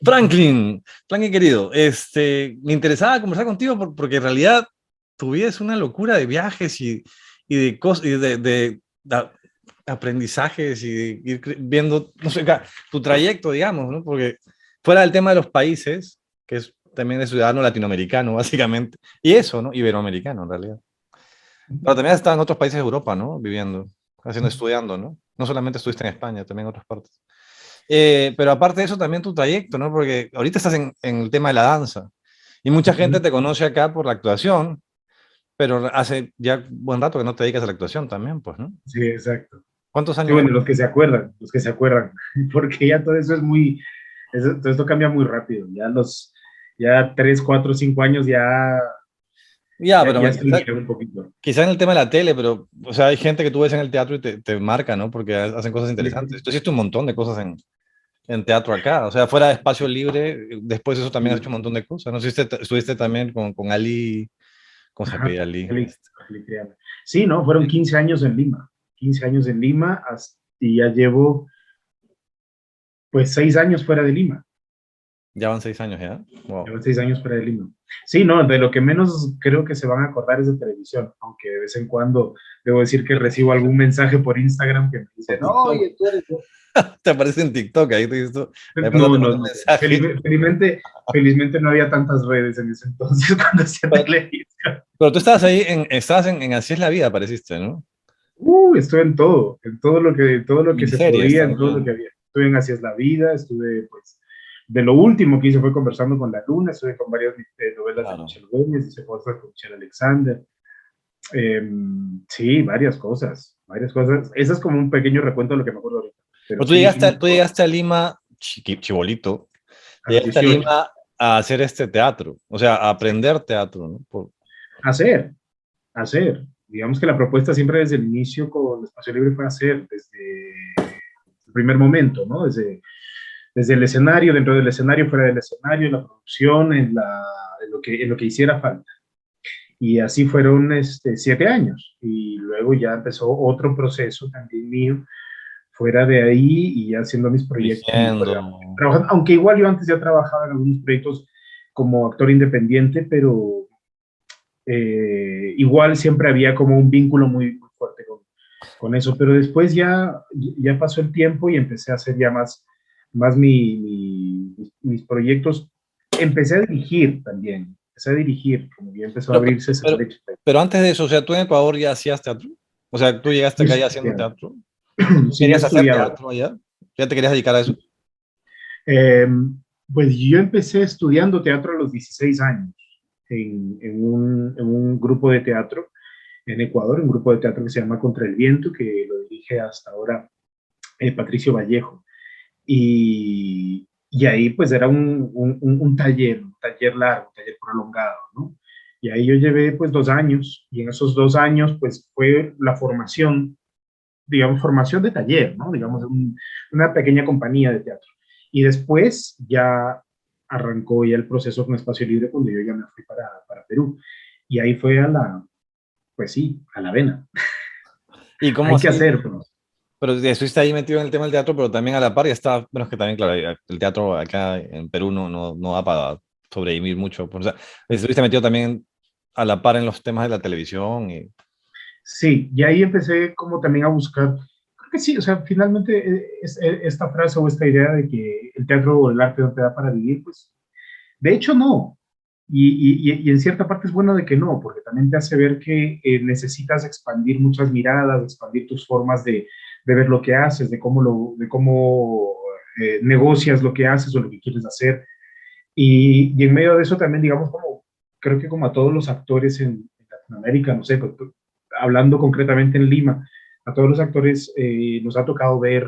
Franklin querido, me interesaba conversar contigo porque en realidad tu vida es una locura de viajes y de cosas, y de aprendizajes y de ir viendo, no sé, tu trayecto, digamos, ¿no? Porque fuera del tema de los países, que es también de ciudadano latinoamericano, básicamente, y eso, ¿no? Iberoamericano, en realidad. Pero también has estado en otros países de Europa, ¿no? Viviendo, estudiando, ¿no? No solamente estuviste en España, también en otras partes. Pero aparte de eso, también tu trayecto, ¿no? Porque ahorita estás en el tema de la danza y mucha gente Ujú. te conoce acá por la actuación, pero hace ya buen rato que no te dedicas a la actuación también, pues, ¿no? Sí, exacto. ¿Cuántos Sí, años bueno, llevas? los que se acuerdan, porque ya todo eso es todo esto cambia muy rápido. Ya 3, 4, 5 años Ya, pero ya estoy bien un poquito. quizá en el tema de la tele, pero, o sea, hay gente que tú ves en el teatro y te marca, ¿no? Porque hacen cosas interesantes. Tú hiciste un montón de cosas en teatro acá, o sea, fuera de espacio libre, después de eso también has hecho un montón de cosas, ¿no? Estuviste también con Ali, ¿cómo se Ajá, apellida Ali? Cali. Sí, ¿no? Fueron 15 años en Lima. 15 años en Lima y ya llevo pues 6 años fuera de Lima. Ya van 6 años, ¿ya? Wow. Llevo 6 años fuera de Lima. Sí, no, de lo que menos creo que se van a acordar es de televisión, aunque de vez en cuando debo decir que recibo algún mensaje por Instagram que me dice, Por no, TikTok. oye, tú eres... Te aparece en TikTok, ahí te visto. De pronto No, te no, manda un no. mensaje. Felizmente no había tantas redes en ese entonces cuando hacía Pero, televisión. pero tú estabas ahí, estabas en Así es la vida, apareciste, ¿no? Estuve en todo lo que Y se series podía, en todo lo también. que había. Estuve en Así es la vida, estuve, pues, de lo último que hice fue Conversando con la Luna, estuve con varias novelas de Claro. Michelle Gómez, hice cosas con Michelle Alexander. Sí, varias cosas, varias cosas. Ese es como un pequeño recuento de lo que me acuerdo ahorita. Pero Pero sí, tú llegaste a Lima, chibolito, a los llegaste a 18. Lima a hacer este teatro, o sea, a aprender teatro, ¿no? Hacer, hacer. Digamos que la propuesta siempre desde el inicio con Espacio Libre fue hacer, desde el primer momento, ¿no? Desde el escenario, dentro del escenario, fuera del escenario, la producción, en lo que hiciera falta. Y así fueron 7 años. Y luego ya empezó otro proceso también mío, fuera de ahí y ya haciendo mis proyectos, Dirigiendo. trabajando, aunque igual yo antes ya trabajaba en algunos proyectos como actor independiente, pero igual siempre había como un vínculo muy fuerte con eso, pero después ya pasó el tiempo y empecé a hacer ya más mis proyectos. Empecé a dirigir también, empecé a dirigir, como ya empezó a Pero, abrirse esa pero, brecha. pero antes de eso, o sea, tú en Ecuador ya hacías teatro. O sea, tú llegaste Yo acá sí, ya haciendo teatro. ¿Tú sí, yo querías hacer estudiaba. teatro allá? ¿Ya te querías dedicar a eso? Eh, pues yo empecé estudiando teatro a los 16 años en un grupo de teatro en Ecuador, un grupo de teatro que se llama Contra el Viento, que lo dirige hasta ahora Patricio Vallejo. Y ahí pues era un taller largo, un taller prolongado, ¿no? Y ahí yo llevé pues 2 años y en esos 2 años pues fue la formación, digamos, formación de taller, ¿no? Digamos, una pequeña compañía de teatro. Y después ya arrancó ya el proceso con Espacio Libre cuando yo ya me fui para Perú. Y ahí fue pues sí, a la vena. ¿Y cómo Hay que así? hacer, pues. Pero estuviste ahí metido en el tema del teatro, pero también a la par ya estaba, bueno, es que también, claro, el teatro acá en Perú no da para sobrevivir mucho. O sea, estuviste metido también a la par en los temas de la televisión y... Sí, y ahí empecé como también a buscar, creo que sí, o sea, finalmente esta frase o esta idea de que el teatro o el arte no te da para vivir, pues de hecho no. Y en cierta parte es bueno de que no, porque también te hace ver que necesitas expandir muchas miradas, expandir tus formas de ver lo que haces, de cómo negocias lo que haces o lo que quieres hacer. Y en medio de eso también, digamos, creo que como a todos los actores en Latinoamérica, no sé, hablando concretamente en Lima, a todos los actores nos ha tocado ver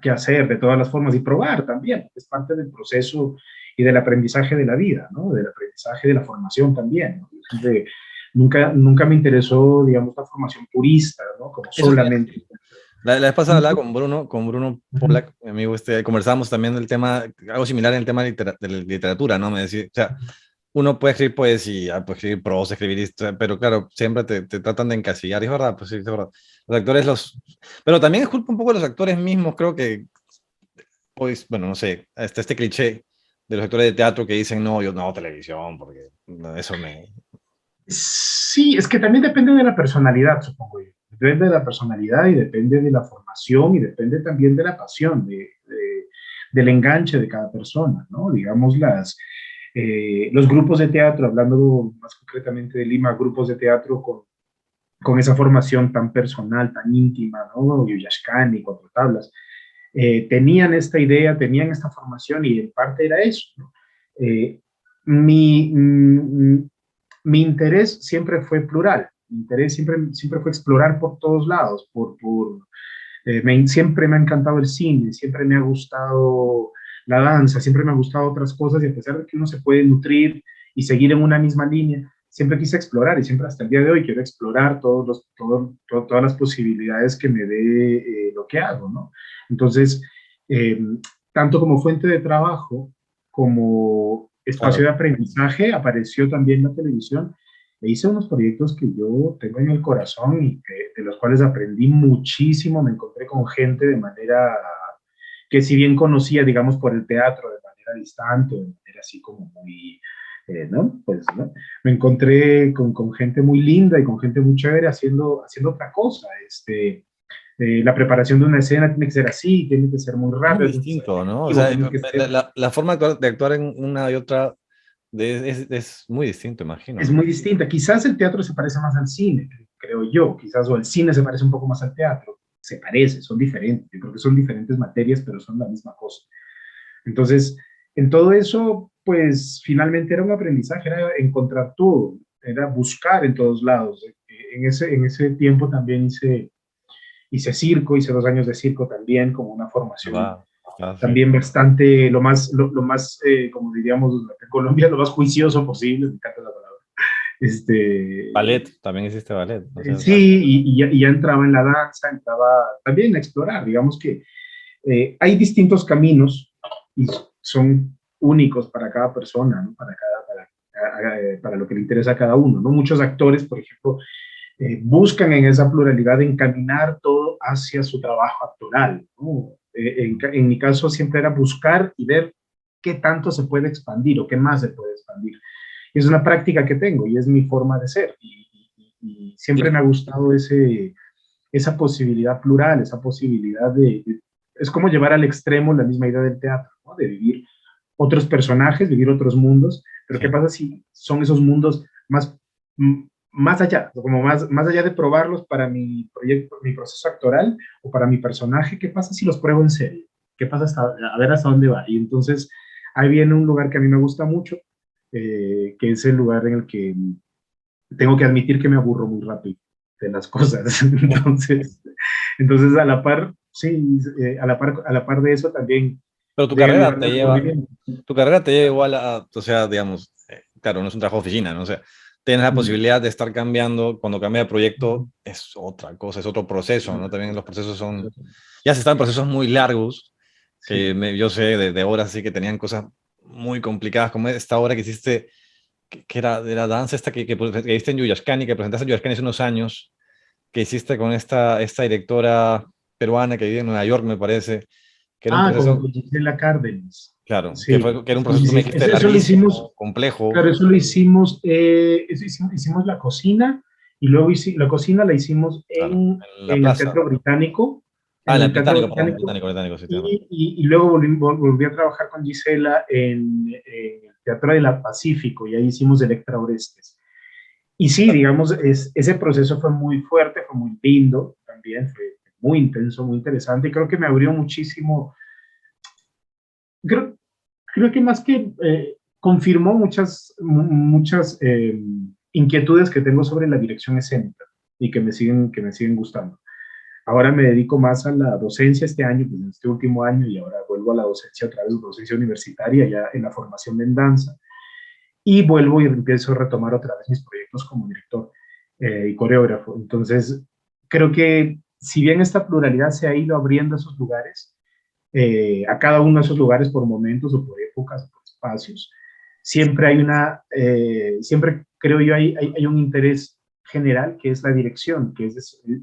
qué hacer de todas las formas y probar también. Es parte del proceso y del aprendizaje de la vida, ¿no? Del aprendizaje de la formación también, ¿no? Siempre, nunca me interesó, digamos, la formación purista, ¿no? Como Eso te iba a solamente. decir. La vez pasada hablaba con Bruno Uh-huh. Polak, mi amigo, conversábamos también del tema, algo similar en el tema de la literatura, ¿no? Me decía, o sea, uno puede escribir poesía, puede escribir prosa, escribir historia, pero claro, siempre te tratan de encasillar, y es verdad, pues sí, es verdad. Los actores pero también es culpa un poco de los actores mismos, creo que pues, bueno, no sé, está este cliché de los actores de teatro que dicen, no, yo no, televisión, porque no, eso me... Sí, es que también depende de la personalidad, supongo yo. Depende de la personalidad y depende de la formación y depende también de la pasión, del enganche de cada persona, ¿no? Digamos, los grupos de teatro, hablando más concretamente de Lima, grupos de teatro con esa formación tan personal, tan íntima, ¿no? Yuyashkani, Cuatro Tablas, tenían esta idea, tenían esta formación y en parte era eso, ¿no? Eh, mi, mm, mi interés siempre fue plural, mi interés siempre fue explorar por todos lados, siempre me ha encantado el cine, siempre me ha gustado la danza, siempre me ha gustado otras cosas y a pesar de que uno se puede nutrir y seguir en una misma línea, siempre quise explorar y siempre hasta el día de hoy quiero explorar todas las posibilidades que me dé lo que hago, ¿no? Entonces, eh, tanto como fuente de trabajo como espacio Claro. de aprendizaje, apareció también la televisión e hice unos proyectos que yo tengo en el corazón y de los cuales aprendí muchísimo. Me encontré con gente de manera que si bien conocía, digamos, por el teatro de manera distante, de manera así como muy, ¿no? Pues, ¿no? Me encontré con gente muy linda y con gente muy chévere haciendo otra cosa. La preparación de una escena tiene que ser así, tiene que ser muy Muy rápido, tiene que ser distinto, ¿no? O efectivo, sea, tiene que ser... la forma de actuar en una y otra es muy distinto, imagino, Es ¿no? muy distinta. Quizás el teatro se parece más al cine, creo yo, quizás, o el cine se parece un poco más al teatro. Se parece, son diferentes. Yo creo que son diferentes materias, pero son la misma cosa. Entonces, en todo eso, pues finalmente era un aprendizaje, era encontrar todo, era buscar en todos lados. En ese tiempo también hice circo, hice 2 años de circo también, como una formación ¿Verdad? Ah, sí. también bastante, lo más como diríamos en Colombia, lo más juicioso posible, me encanta la palabra. Ballet, también hiciste ballet, o sea, Sí, y ya entraba en la danza, entraba también a explorar, digamos que hay distintos caminos y son únicos para cada persona, ¿no? Para lo que le interesa a cada uno, ¿no? Muchos actores, por ejemplo, buscan en esa pluralidad encaminar todo hacia su trabajo actoral, ¿no? En mi caso siempre era buscar y ver qué tanto se puede expandir o qué más se puede expandir. Y es una práctica que tengo y es mi forma de ser. Y siempre y- me ha gustado esa posibilidad plural, esa posibilidad es como llevar al extremo la misma idea del teatro, ¿no? De vivir otros personajes, vivir otros mundos, pero ¿qué sí. pasa si son esos mundos más allá, como más allá de probarlos para mi proyecto, mi proceso actoral o para mi personaje? ¿Qué pasa si los pruebo en serio? ¿Qué pasa a ver hasta dónde va? Y entonces ahí viene un lugar que a mí me gusta mucho, que es el lugar en el que tengo que admitir que me aburro muy rápido de las cosas. Entonces a la par, sí, a la par de eso también Pero llega el lugar del aburrimiento. tu carrera te lleva igual a, o sea, digamos, claro, no es un trabajo de oficina, ¿no? O sea, tienes la Mm. posibilidad de estar cambiando, cuando cambia de proyecto es otra cosa, es otro proceso, ¿no? También los procesos son, ya se están en procesos muy largos, que Sí. yo sé de horas así que tenían cosas muy complicadas, como esta obra que hiciste, que era de la danza esta que hiciste en Yuyashkani, que presentaste en Yuyashkani hace unos años, que hiciste con esta directora peruana que vive en Nueva York, me parece, que era un Con proceso, Gisela Cárdenas. claro, Sí, que era un sí, proceso, sí, tú me sí. dijiste, Eso lo hicimos, larguísimo, complejo, claro, eso lo hicimos, hicimos la cocina y luego la cocina la hicimos claro, en, en la en el plaza. Teatro Británico, Ah, en en el el Teatro Británico, perdón, Británico, Británico, sí, tienes razón. y luego volví a trabajar con Gisela en el Teatro de la Pacífico y ahí hicimos Electra Orestes. Y sí, digamos, ese proceso fue muy fuerte, fue muy lindo también, fue muy intenso, muy interesante y creo que me abrió muchísimo, creo, creo que más que confirmó muchas inquietudes que tengo sobre la dirección escénica y que me siguen gustando. Ahora me dedico más a la docencia este año, pues en este último año, y ahora vuelvo a la docencia otra vez, docencia universitaria, ya en la formación en danza, y vuelvo y empiezo a retomar otra vez mis proyectos como director y coreógrafo. Entonces, creo que si bien esta pluralidad se ha ido abriendo esos lugares, a cada uno de esos lugares por momentos o por épocas o por espacios, siempre creo yo hay un interés general que es la dirección, que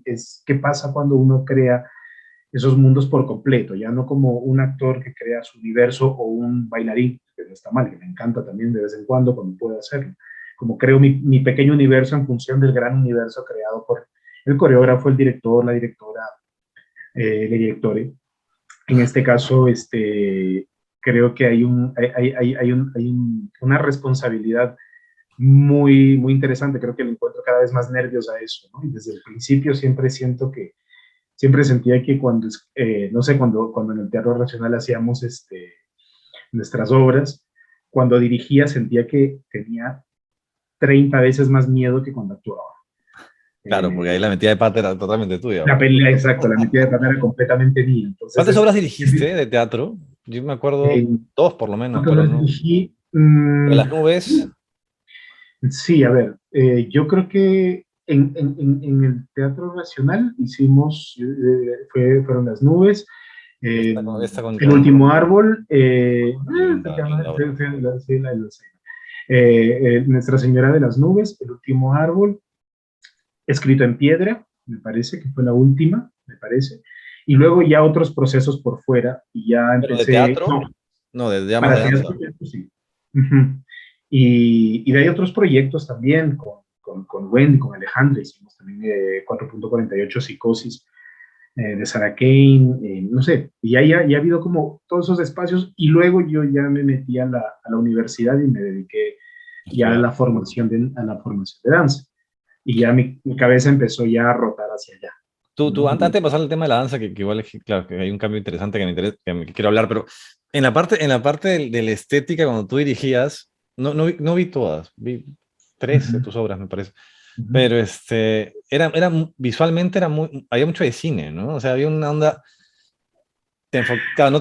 es qué pasa cuando uno crea esos mundos por completo, ya no como un actor que crea su universo o un bailarín, que no está mal, que me encanta también de vez en cuando puedo hacerlo, como creo mi pequeño universo en función del gran universo creado por el coreógrafo, el director, la directora, el directore. En este caso, creo que hay una responsabilidad muy interesante. Creo que le encuentro cada vez más nervios a eso, ¿no? Y desde el principio siempre sentía que no sé, cuando en el Teatro Racional hacíamos nuestras obras, cuando dirigía sentía que tenía 30 veces más miedo que cuando actuaba. Claro, porque ahí la metida de pata era totalmente tuya. La pelea, exacto, la metida de pata era completamente mía. Entonces, ¿Cuántas obras dirigiste de teatro? Yo me acuerdo en dos por lo menos, cuanto pero las no. dirigí, De las nubes, sí, a ver, yo creo que en el Teatro Nacional hicimos, fueron Las Nubes, esta, eh, esta con, El con Último Árbol, linda, linda obra. Nuestra Señora de las Nubes, El Último Árbol, Escrito en Piedra, me parece que fue la última, me parece, y luego ya otros procesos por fuera, y ya ¿Pero de empecé, teatro? no, No, de, digamos de para danza. teatro, pues sí. Uh-huh. Y de ahí otros proyectos también, con Wendy, con Alejandra, hicimos también 4.48 Psicosis, de Sarah Kane, no sé, y ya ha habido como todos esos espacios, y luego yo ya me metí a la universidad y me dediqué ya a Estudiar. la formación de danza, y ya mi cabeza empezó ya a rotar hacia allá, Tú, ¿no? antes de pasar al tema de la danza, que igual es, claro, que hay un cambio interesante que me interesa, que quiero hablar, pero en la parte de la estética, cuando tú dirigías, no vi todas, vi tres de Uh-huh, tus obras, me parece. uh-huh. Pero visualmente había mucho de cine, ¿no? O sea, había una onda, claro, no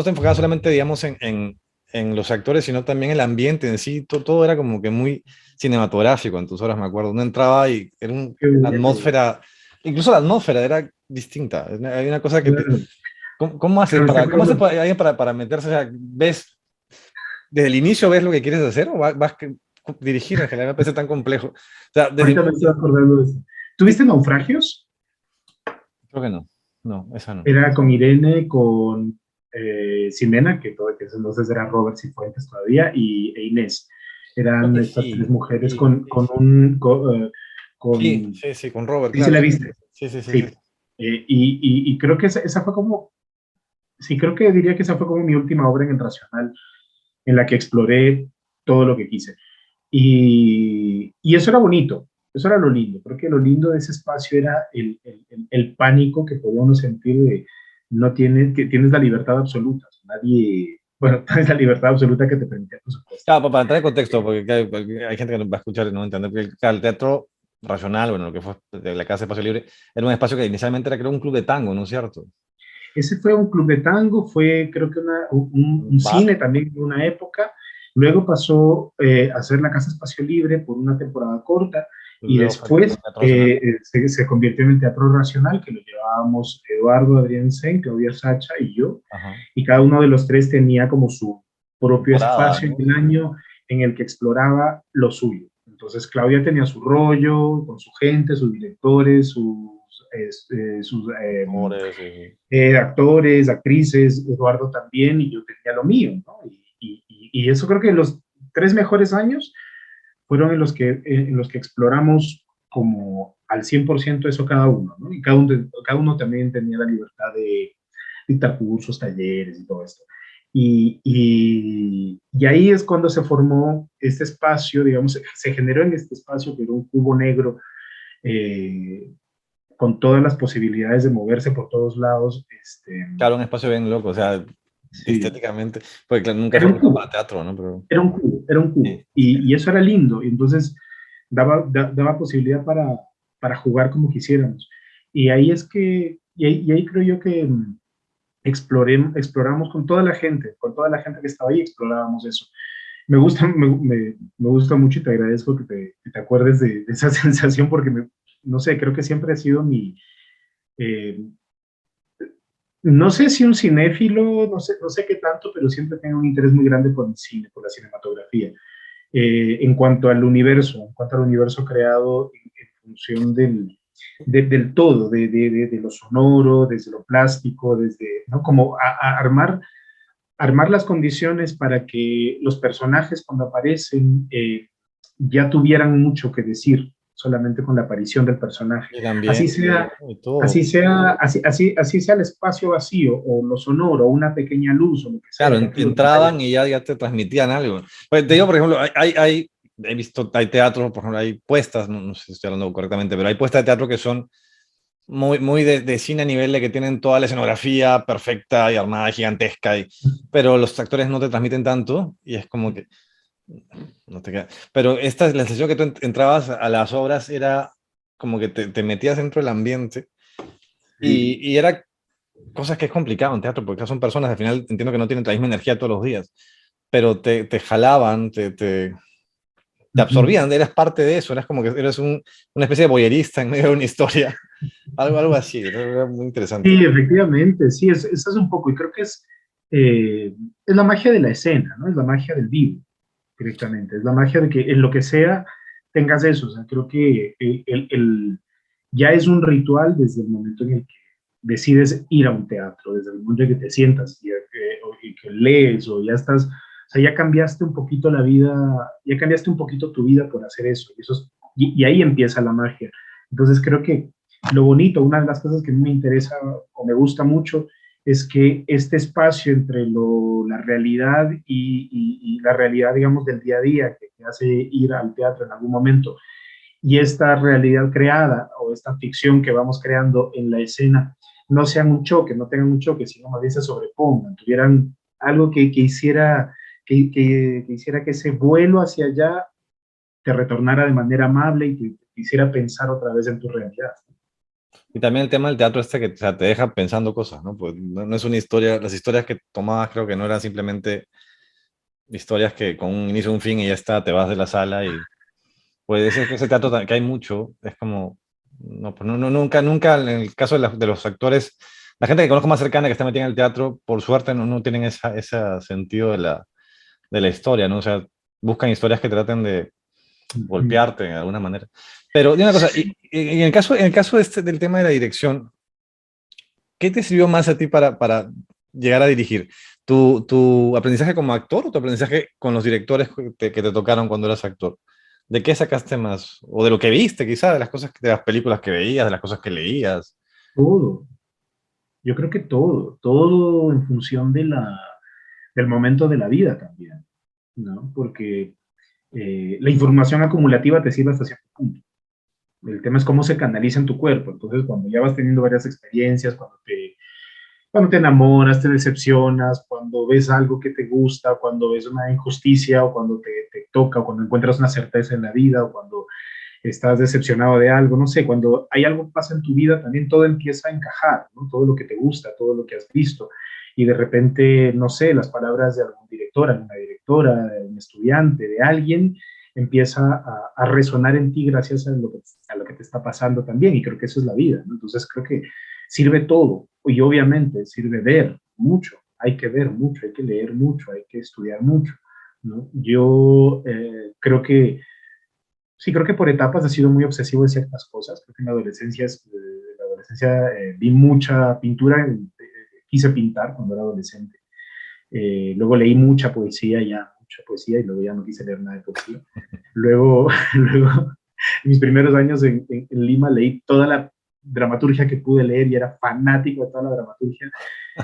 te enfocaba solamente, digamos, en los actores, sino también el ambiente en sí, todo era como que muy cinematográfico en tus obras, me acuerdo. Uno entraba y era Qué una bueno, atmósfera, incluso la atmósfera era distinta. Hay una cosa que claro. ¿cómo haces Claro, es que alguien para meterse? O sea, desde el inicio ves lo que quieres hacer o vas a dirigir en general, me parece tan complejo. O sea, ahorita me estoy acordando de eso. ¿Tuviste Naufragios? creo que no, no, esa no. Era con Irene, con Ximena, que entonces era Robert Cifuentes todavía, e Inés. Creo Eran que estas tres sí, mujeres sí, con, sí, con sí. un... con, Sí, con sí, sí, con Robert, sí, se claro. la Sí, viste. sí, sí, sí, Sí. sí. Y creo que esa fue como... Sí, creo que diría que esa fue como mi última obra en el Racional, en la que exploré todo lo que quise. Y eso era bonito, eso era lo lindo. Creo que lo lindo de ese espacio era el pánico que podía uno sentir de que tienes la libertad absoluta. Nadie, bueno, tienes la libertad absoluta que te permite, por supuesto. Claro, para entrar en contexto, porque hay gente que nos va a escuchar y no va a entender, porque claro, el teatro racional, bueno, lo que fue de la Casa de Espacio Libre, era un espacio que inicialmente era, creo, un club de tango, ¿no es cierto? Ese fue un club de tango, fue creo que un Un bar, cine también de una época. Luego pasó a ser la Casa Espacio Libre por una temporada corta y luego fue después Teatro Nacional. se convirtió en el Teatro Racional, que lo llevábamos Eduardo, Adrián Sen, Claudia Sacha y yo. Ajá. Y cada uno de los tres tenía como su propio Temporada, espacio ¿no? en el año en el que exploraba lo suyo. Entonces Claudia tenía su rollo con su gente, sus directores, sus Amores, actores, actrices, Eduardo también, y yo tenía lo mío, ¿no? Y eso creo que los 3 mejores años fueron en los que exploramos como al 100% eso cada uno, ¿no? Y cada uno también tenía la libertad de dictar cursos, talleres y todo esto. Y ahí es cuando se formó este espacio, digamos, se generó en este espacio que era un cubo negro, eh, con todas las posibilidades de moverse por todos lados. claro, un espacio bien loco, o sea, Sí, estéticamente, porque claro, nunca era fue un pensado para cubo, teatro, ¿no? Pero era un cubo. sí, sí. Y eso era lindo, y entonces daba posibilidad para jugar como quisiéramos. Y ahí creo yo que exploramos con toda la gente que estaba ahí, explorábamos eso. Me gusta mucho y te agradezco que te acuerdes de esa sensación porque no sé, creo que siempre ha sido eh, no sé si un cinéfilo, no sé qué tanto, pero siempre tengo un interés muy grande por el cine, por la cinematografía, en cuanto al universo creado en función del todo, de lo sonoro, desde lo plástico, desde, ¿no? Como a armar las condiciones para que los personajes cuando aparecen ya tuvieran mucho que decir solamente con la aparición del personaje. El ambiente y todo. Así sea el espacio vacío o lo sonoro o una pequeña luz o lo que sea. Claro, entraban y ya te transmitían algo. Pues te digo, por ejemplo, he visto, hay teatro, por ejemplo, hay puestas, no sé si estoy hablando correctamente, pero hay puestas de teatro que son muy de cine a nivel de que tienen toda la escenografía perfecta y armada, gigantesca, pero los actores no te transmiten tanto y es como que no te queda. Pero esta, la sensación que tú entrabas a las obras era como que te metías dentro del ambiente y era cosas que es complicado en teatro, porque son personas, al final entiendo que no tienen la misma energía todos los días, pero te jalaban, te absorbían, eras parte de eso, eras como que eras una especie de boyerista en medio de una historia, algo así, era muy interesante. Sí, efectivamente, sí, eso es un poco, y creo que es la magia de la escena, ¿no? Es la magia del vivo, directamente, es la magia de que en lo que sea tengas eso, o sea, creo que ya es un ritual desde el momento en el que decides ir a un teatro, desde el momento en que te sientas y que lees o ya estás, o sea, ya cambiaste un poquito la vida, ya cambiaste un poquito tu vida por hacer eso, y ahí empieza la magia. Entonces creo que lo bonito, una de las cosas que a mí me interesa o me gusta mucho, es que este espacio entre la realidad y la realidad, digamos, del día a día, que te hace ir al teatro en algún momento, y esta realidad creada o esta ficción que vamos creando en la escena, no sean un choque, no tengan un choque, sino más bien se sobrepongan, tuvieran algo que hiciera que hiciera que ese vuelo hacia allá te retornara de manera amable y te hiciera pensar otra vez en tu realidad. Y también el tema del teatro este que, o sea, te deja pensando cosas, ¿no? Pues no es una historia, las historias que tomabas creo que no eran simplemente historias que con un inicio y un fin y ya está, te vas de la sala y pues ese teatro que hay mucho, es como, no, pues nunca en el caso de los actores, la gente que conozco más cercana que está metida en el teatro, por suerte no tienen ese sentido de la historia, ¿no? O sea, buscan historias que traten de golpearte de alguna manera. Pero dime una cosa, y en el caso del tema de la dirección, ¿qué te sirvió más a ti para llegar a dirigir? ¿Tu aprendizaje como actor o tu aprendizaje con los directores que te tocaron cuando eras actor? ¿De qué sacaste más? ¿O de lo que viste, quizás, de las cosas, de las películas que veías, de las cosas que leías? Todo, yo creo que todo en función del momento de la vida también, ¿no? Porque la información acumulativa te sirve hasta cierto punto. El tema es cómo se canaliza en tu cuerpo. Entonces, cuando ya vas teniendo varias experiencias, cuando te enamoras, te decepcionas, cuando ves algo que te gusta, cuando ves una injusticia o cuando te toca o cuando encuentras una certeza en la vida o cuando estás decepcionado de algo, no sé, cuando hay algo que pasa en tu vida, también todo empieza a encajar, ¿no? Todo lo que te gusta, todo lo que has visto. Y de repente, no sé, las palabras de algún director, alguna directora, de un estudiante, de alguien, empieza a resonar en ti gracias a lo que te está pasando también. Y creo que eso es la vida, ¿no? Entonces creo que sirve todo. Y obviamente sirve ver mucho, hay que ver mucho, hay que leer mucho, hay que estudiar mucho, ¿no? Yo creo que sí, creo que por etapas he sido muy obsesivo en ciertas cosas. Creo que en la adolescencia vi mucha pintura, quise pintar cuando era adolescente. Luego leí mucha poesía, y luego ya no quise leer nada de poesía. Luego, luego en mis primeros años en Lima leí toda la dramaturgia que pude leer y era fanático de toda la dramaturgia.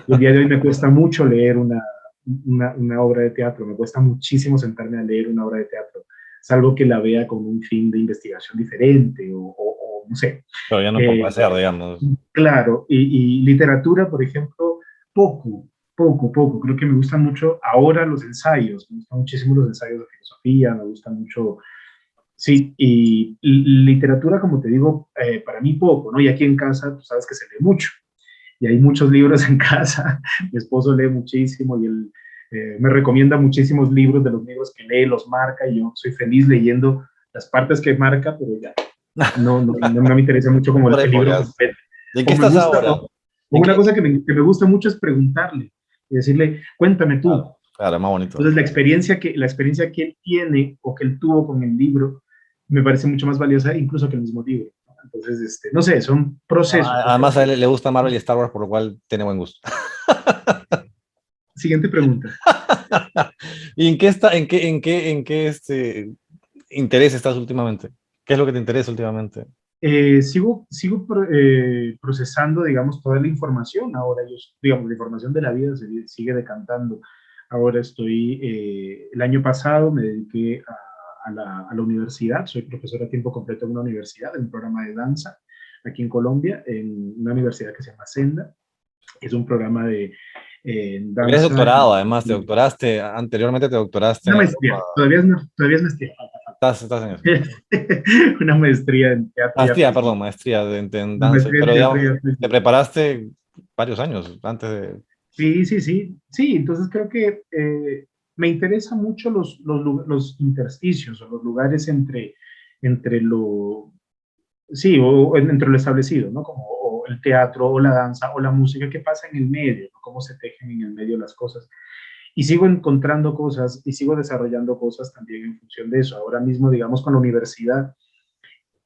Y el día de hoy me cuesta mucho leer una obra de teatro, me cuesta muchísimo sentarme a leer una obra de teatro, salvo que la vea con un fin de investigación diferente o no sé. Pero ya no por placer, digamos. Claro, y literatura, por ejemplo, poco. Creo que me gustan mucho ahora los ensayos, me gustan muchísimo los ensayos de filosofía, me gusta mucho, sí, y literatura, como te digo, para mí poco, ¿no? Y aquí en casa, tú sabes que se lee mucho y hay muchos libros en casa. Mi esposo lee muchísimo y él me recomienda muchísimos libros, de los libros que lee, los marca, y yo soy feliz leyendo las partes que marca, pero ya no me interesa mucho como el libro completo. ¿Y en qué O me estás gusta, ahora? o ¿En una qué? cosa que me gusta mucho es preguntarle y decirle, cuéntame tú. Claro, claro, más bonito. Entonces la experiencia que él tiene o que él tuvo con el libro me parece mucho más valiosa incluso que el mismo libro. Entonces, no sé, son procesos. Además, a él le gusta Marvel y Star Wars, por lo cual tiene buen gusto. Siguiente pregunta. ¿Y en qué está, en qué interés estás últimamente? ¿Qué es lo que te interesa últimamente? Sigo procesando, digamos, toda la información. Ahora, digamos, la información de la vida sigue decantando. Ahora el año pasado me dediqué a la universidad. Soy profesor a tiempo completo en una universidad, en un programa de danza aquí en Colombia, en una universidad que se llama Senda. Es un programa de Tienes danza doctorado, además, te doctoraste, anteriormente te doctoraste una en Europa. maestría. Todavía es maestría. Estás en eso. Una maestría en teatro y Maestría, artes. perdón, maestría en Una danza, maestría en pero teatro y digamos, artes. te preparaste varios años antes de... Sí, sí, sí. Sí, entonces creo que me interesan mucho los intersticios o los lugares entre lo, sí, entre lo establecido, ¿no? Como o el teatro o la danza o la música, ¿qué pasa en el medio? ¿No? ¿Cómo se tejen en el medio las cosas? Y sigo encontrando cosas y sigo desarrollando cosas también en función de eso. Ahora mismo, digamos, con la universidad,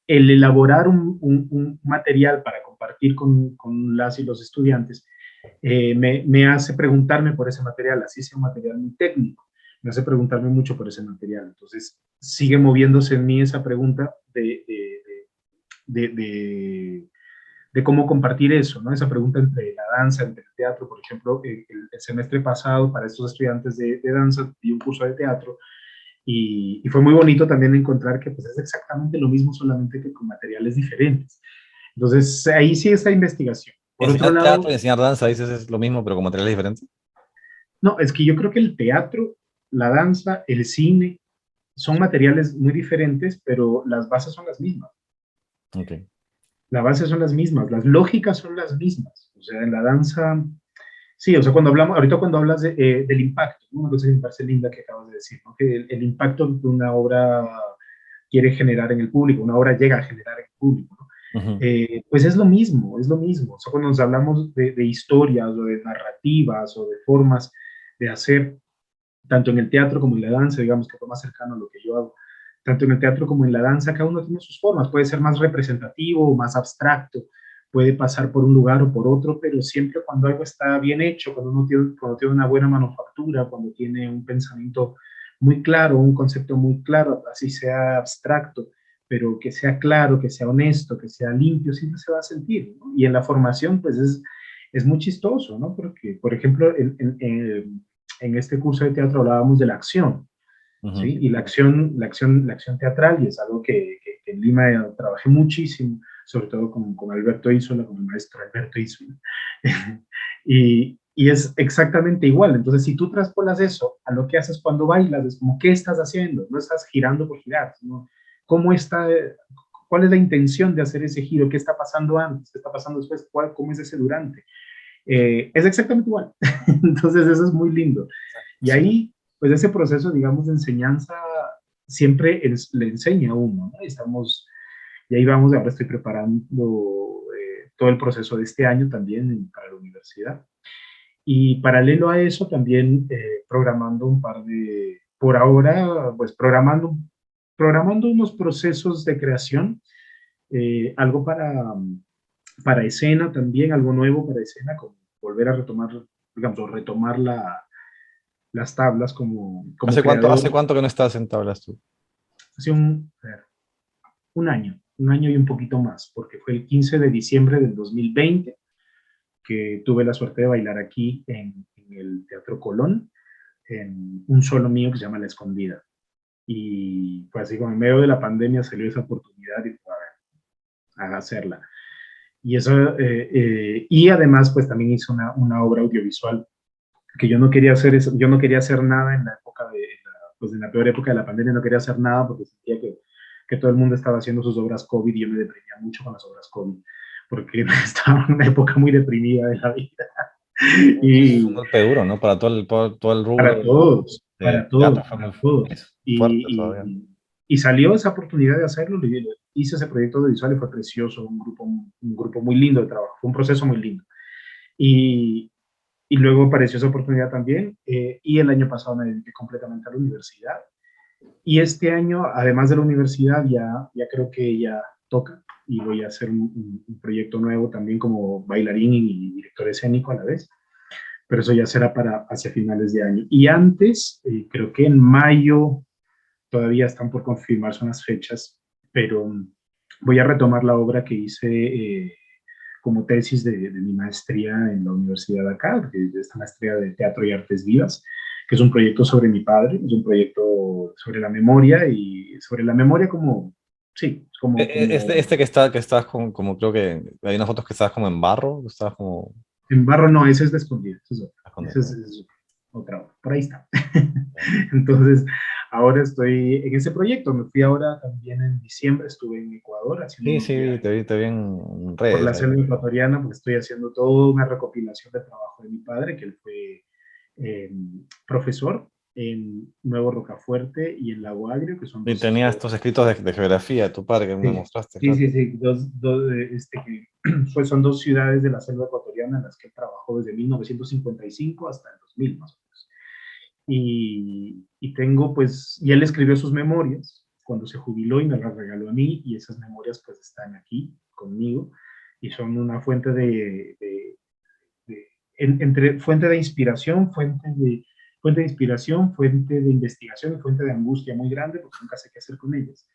el elaborar un material para compartir con las y los estudiantes me hace preguntarme por ese material, así sea un material muy técnico, me hace preguntarme mucho por ese material. Entonces, sigue moviéndose en mí esa pregunta de, de, de cómo compartir eso, ¿no? Esa pregunta entre la danza, entre el teatro. Por ejemplo, el semestre pasado, para estos estudiantes de danza, di un curso de teatro y fue muy bonito también encontrar que pues, es exactamente lo mismo, solamente que con materiales diferentes. Entonces, ahí sí está investigación. Por otro Enseñar teatro lado, y enseñar danza, dices, es lo mismo, pero con materiales diferentes. no, es que yo creo que el teatro, la danza, el cine, son materiales muy diferentes, pero las bases son las mismas. Ok. Las bases son las mismas, las lógicas son las mismas. O sea, en la danza, sí, o sea, ahorita cuando hablas del impacto, ¿no? Una cosa que me parece linda que acabas de decir, ¿no? Que el impacto que una obra quiere generar en el público, una obra llega a generar en el público, ¿no? Ujú. Pues es lo mismo, es lo mismo. O sea, cuando nos hablamos de historias o de narrativas o de formas de hacer, tanto en el teatro como en la danza, digamos que fue más cercano a lo que yo hago, tanto en el teatro como en la danza, cada uno tiene sus formas, puede ser más representativo, más abstracto, puede pasar por un lugar o por otro, pero siempre cuando algo está bien hecho, cuando tiene una buena manufactura, cuando tiene un pensamiento muy claro, un concepto muy claro, así sea abstracto, pero que sea claro, que sea honesto, que sea limpio, siempre se va a sentir, ¿no? Y en la formación, pues es muy chistoso, ¿no? Porque, por ejemplo, en este curso de teatro hablábamos de la acción, Ujú. ¿sí? Y la acción teatral, y es algo que en Lima trabajé muchísimo, sobre todo con Alberto Isola, con el maestro Alberto Isola. y es exactamente igual. Entonces, si tú traspolas eso a lo que haces cuando bailas, es como, ¿qué estás haciendo? No estás girando por girar, sino cómo está, cuál es la intención de hacer ese giro, qué está pasando antes, qué está pasando después, cómo es ese durante. Es exactamente igual. Entonces, eso es muy lindo. Y Sí. ahí, pues ese proceso, digamos, de enseñanza siempre le enseña a uno, ¿no? Y ahí vamos, ahora estoy preparando todo el proceso de este año también para la universidad. Y paralelo a eso, también programando por ahora, pues programando unos procesos de creación, algo para escena también, algo nuevo para escena, como volver a retomar, digamos, o retomar las tablas como Hace creador. cuánto que no estás en tablas tú? Hace un año y un poquito más, porque fue el 15 de diciembre del 2020 que tuve la suerte de bailar aquí en el Teatro Colón, en un solo mío que se llama La Escondida. Y fue así como en medio de la pandemia salió esa oportunidad y fue a hacerla. Y además pues también hice una obra audiovisual que yo no quería hacer eso, yo no quería hacer nada en la época pues en la peor época de la pandemia, no quería hacer nada porque sentía que todo el mundo estaba haciendo sus obras COVID y yo me deprimía mucho con las obras COVID, porque estaba en una época muy deprimida de la vida. Es un Y golpe duro, ¿no? Para todo el rubro para todos, de para teatro todos, fue muy para todos. fuerte todavía. Y salió esa oportunidad de hacerlo, hice ese proyecto audiovisual y fue precioso, un grupo muy lindo de trabajo, fue un proceso muy lindo. Y, y luego apareció esa oportunidad también, y el año pasado me dediqué completamente a la universidad. Y este año, además de la universidad, ya creo que ya toca. y voy a hacer un proyecto nuevo también como bailarín y director escénico a la vez, pero eso ya será para hacia finales de año. Y antes, creo que en mayo, todavía están por confirmarse unas fechas, pero voy a retomar la obra que hice como tesis de mi maestría en la universidad de acá, de esta maestría de Teatro y Artes Vivas, que es un proyecto sobre mi padre, es un proyecto sobre la memoria y sobre la memoria como, sí, Este que estás como creo que hay unas fotos que estás como en barro, que estás como en barro no, ese es de escondido, ese escondido. es otra obra, por ahí está. Entonces, ahora estoy en ese proyecto, me fui ahora también en diciembre, estuve en Ecuador haciendo Sí, unos sí, viajes te vi en por redes la ahí. selva ecuatoriana, porque estoy haciendo toda una recopilación de trabajo de mi padre, que él fue eh, profesor en Nuevo Rocafuerte y en Lago Agrio, que son Y dos, tenía estos escritos de geografía de tu padre que me sí, mostraste, sí, claro. sí, sí, son dos ciudades de la selva ecuatoriana en las que él trabajó desde 1955 hasta el 2000 más o menos. Y tengo pues, y él escribió sus memorias cuando se jubiló y me las regaló a mí, y esas memorias pues están aquí conmigo y son una fuente entre fuente de inspiración, fuente de inspiración, fuente de investigación y fuente de angustia muy grande porque nunca sé qué hacer con ellas.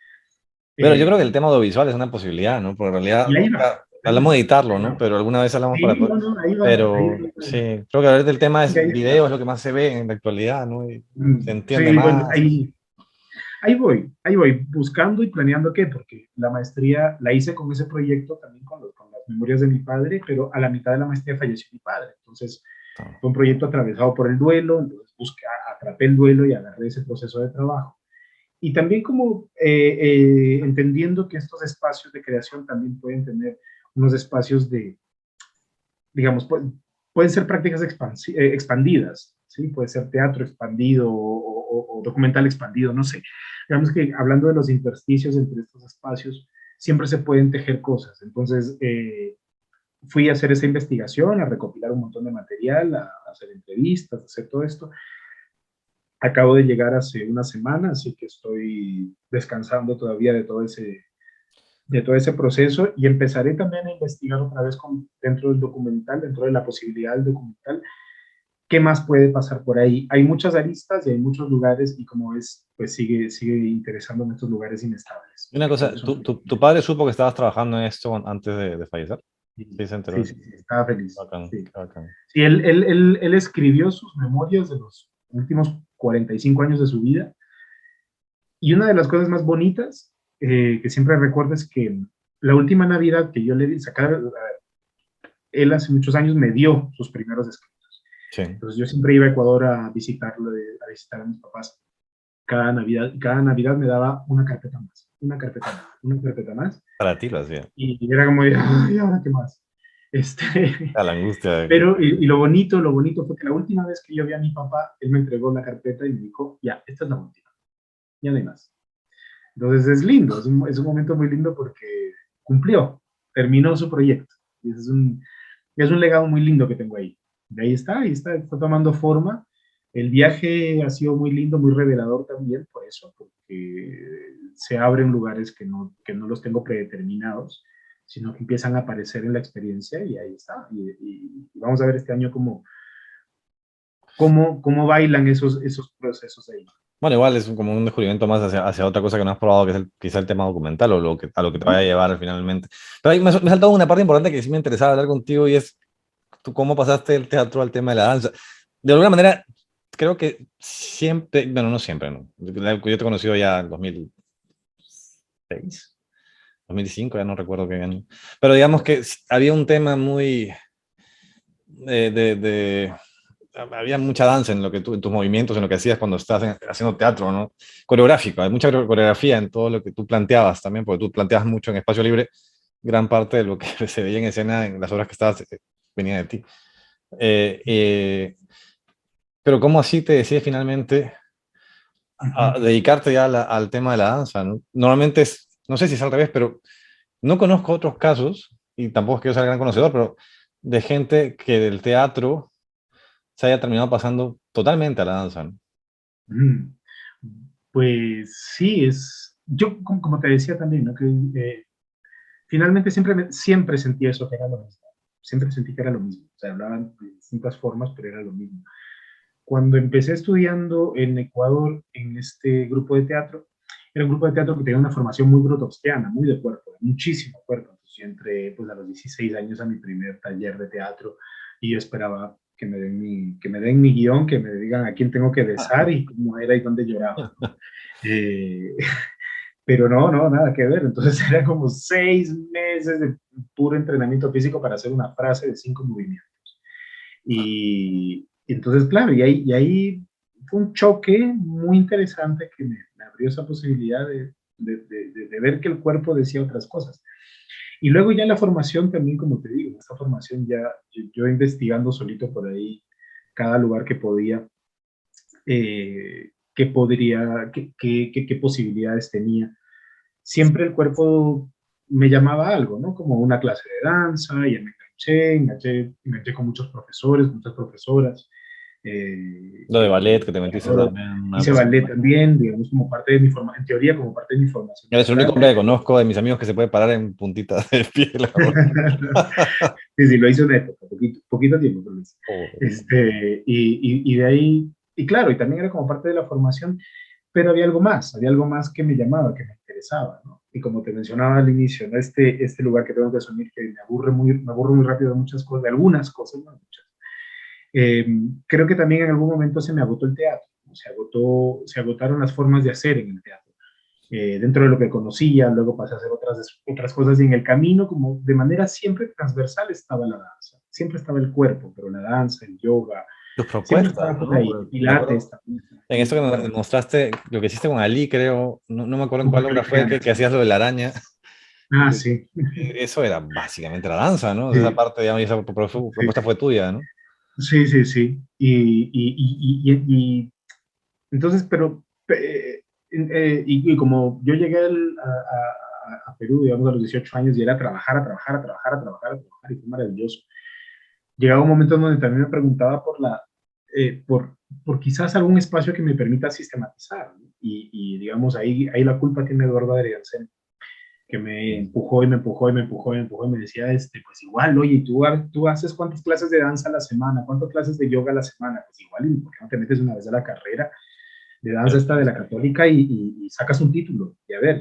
Pero yo creo que Eh, el tema audiovisual es una posibilidad, ¿no? Porque en realidad y ahí va, nunca hablamos de editarlo, ahí ¿no? va. Pero alguna vez hablamos Sí, no, no, ahí va, ahí pero va. sí, creo que ahorita el tema Sí, es video, es lo que más se ve en la actualidad, ¿no? Y se entiende sí, bueno, más. ahí voy, buscando y planeando qué, porque la maestría la hice con ese proyecto también con las memorias de mi padre, pero a la mitad de la maestría falleció mi padre. Entonces, No. fue un proyecto atravesado por el duelo, entonces atrapé el duelo y agarré ese proceso de trabajo. Y también como entendiendo que estos espacios de creación también pueden tener unos espacios de, digamos, pueden ser prácticas expandidas, ¿sí? Puede ser teatro expandido o documental expandido, no sé. Digamos que hablando de los intersticios entre estos espacios, siempre se pueden tejer cosas. Entonces, fui a hacer esa investigación, a recopilar un montón de material, a hacer entrevistas, a hacer todo esto. Acabo de llegar hace una semana, así que estoy descansando todavía de todo ese proceso y empezaré también a investigar otra vez dentro del documental, dentro de la posibilidad del documental, qué más puede pasar por ahí. Hay muchas aristas y hay muchos lugares y como ves, pues sigue interesando en estos lugares inestables. Y una Creo cosa, que son... tu padre supo que estabas trabajando en esto antes de fallecer? Sí, Sí, se enteró de sí, eso. sí, sí, estaba feliz. Bacán, Sí, qué bacán. sí él escribió sus memorias de los últimos 45 años de su vida. Y una de las cosas más bonitas que siempre recuerdo es que la última Navidad que yo le di, él hace muchos años me dio sus primeros escritos. Sí, Entonces yo siempre iba a Ecuador a visitarlo, a visitar a mis papás cada Navidad, y cada Navidad me daba una carpeta más, una carpeta más, una carpeta más, para ti lo hacía. y era como, ay, ¿ahora qué más? Este, A la angustia de que... pero, y lo bonito fue que la última vez que yo vi a mi papá, él me entregó la carpeta y me dijo, ya, esta es la última, ya no hay más. Entonces es lindo, es un momento muy lindo porque cumplió, terminó su proyecto. Y es un legado muy lindo que tengo ahí. De ahí está tomando forma. El viaje ha sido muy lindo, muy revelador también por eso, porque se abren lugares que no los tengo predeterminados, sino que empiezan a aparecer en la experiencia y ahí está. Y vamos a ver este año cómo bailan esos procesos ahí. Bueno, igual es como un descubrimiento más hacia otra cosa que no has probado, que es quizá el tema documental o a lo que te vaya a llevar finalmente. Pero ahí me ha saltado una parte importante que sí me interesaba hablar contigo y es tú cómo pasaste del teatro al tema de la danza. De alguna manera, creo que siempre, bueno, no siempre, ¿no? Yo te he conocido ya en 2006, 2005, ya no recuerdo qué año. Pero digamos que había un tema muy de había mucha danza en lo que en tus movimientos, en lo que hacías cuando estás haciendo teatro, ¿no? Coreográfico, hay mucha coreografía en todo lo que tú planteabas también, porque tú planteabas mucho en espacio libre, gran parte de lo que se veía en escena en las obras que estabas venía de ti. Eh, eh, pero ¿cómo así te decides finalmente Uh a -huh. dedicarte ya al tema de la danza, ¿no? Normalmente es, no sé si es al revés, pero no conozco otros casos, y tampoco es que yo sea el gran conocedor, pero de gente que del teatro se haya terminado pasando totalmente a la danza, ¿no? Mm. Pues sí, yo como te decía también, ¿no? Que finalmente siempre sentí eso, que era lo mismo. Siempre sentí que era lo mismo. O sea, hablaban de distintas formas, pero era lo mismo. Cuando empecé estudiando en Ecuador, en este grupo de teatro, era un grupo de teatro que tenía una formación muy grotowskiana, muy de cuerpo, muchísimo cuerpo. Entonces yo entré pues, a los 16 años a mi primer taller de teatro y yo esperaba que me den mi guión, que me digan a quién tengo que besar y cómo era y dónde lloraba. Eh, pero no, nada que ver. Entonces eran como 6 meses de puro entrenamiento físico para hacer una frase de 5 movimientos. Y entonces, claro, y ahí fue un choque muy interesante que me abrió esa posibilidad de ver que el cuerpo decía otras cosas. Y luego ya la formación también, como te digo, esta formación ya yo investigando solito por ahí cada lugar que podía, qué podría, qué posibilidades tenía. Siempre el cuerpo me llamaba algo, ¿no? Como una clase de danza, y me enganché con muchos profesores, muchas profesoras. Lo de ballet que te metiste también, una Hice cosa. ballet también, digamos, como parte de mi formación, en teoría, como parte de mi formación Eres el único teatral. hombre que conozco de mis amigos que se puede parar en puntita de pie, la verdad. Sí, lo hice una época, poquito tiempo, pero lo hice. Joder. Y de ahí, y claro, y también era como parte de la formación, pero había algo más que me llamaba, que me interesaba, ¿no? Y como te mencionaba al inicio, ¿no? Este lugar que tengo que asumir que me aburre muy rápido de muchas cosas, de algunas cosas, no muchas. Creo que también en algún momento se me agotó el teatro, ¿no? Se agotaron las formas de hacer en el teatro. Dentro de lo que conocía, luego pasé a hacer otras cosas y en el camino, como de manera siempre transversal, estaba la danza. Siempre estaba el cuerpo, pero la danza, el yoga, Tus siempre propuestas, estaba por ¿no? ahí. Porque me acuerdo, Pilates también. en esto que Bueno, nos mostraste, lo que hiciste con Ali, creo, no me acuerdo en cuál obra fue sí. que hacías lo de la araña. Ah, sí. Eso era básicamente la danza, ¿no? O sea, esa Sí, parte, digamos, y esa sí, propuesta fue tuya, ¿no? sí, sí, sí. Y entonces, pero, y como yo llegué a Perú, digamos, a los 18 años y era trabajar, y fue maravilloso. Llegaba un momento en donde también me preguntaba eh, por, por quizás algún espacio que me permita sistematizar, ¿no? Digamos, ahí la culpa tiene Eduardo Adriansen, que me empujó y me empujó y me empujó y me empujó y me decía, pues igual, oye, tú haces cuántas clases de danza a la semana, cuántas clases de yoga a la semana, pues igual, ¿y por qué no te metes una vez a la carrera de danza esta de la Católica y sacas un título? Y a ver,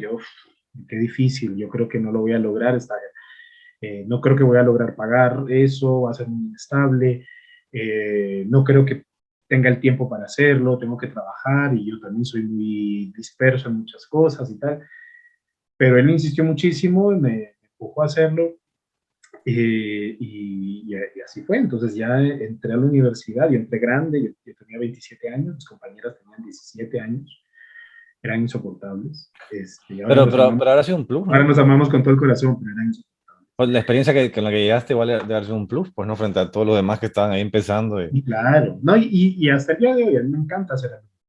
qué difícil, yo creo que no lo voy a lograr, no creo que voy a lograr pagar eso, va a ser muy inestable, no creo que tenga el tiempo para hacerlo, tengo que trabajar y yo también soy muy disperso en muchas cosas y tal. Pero él me insistió muchísimo, me empujó a hacerlo y así fue. Entonces ya entré a la universidad, yo entré grande, yo tenía 27 años, mis compañeras tenían 17 años, eran insoportables. Y Pero habrá sido un plus, ahora ¿no? nos amamos con todo el corazón, pero eran insoportables. Pues la experiencia con la que llegaste igual debe haber sido un plus, pues no frente a todos los demás que estaban ahí empezando. Y claro, no, y hasta el día de hoy a mí me encanta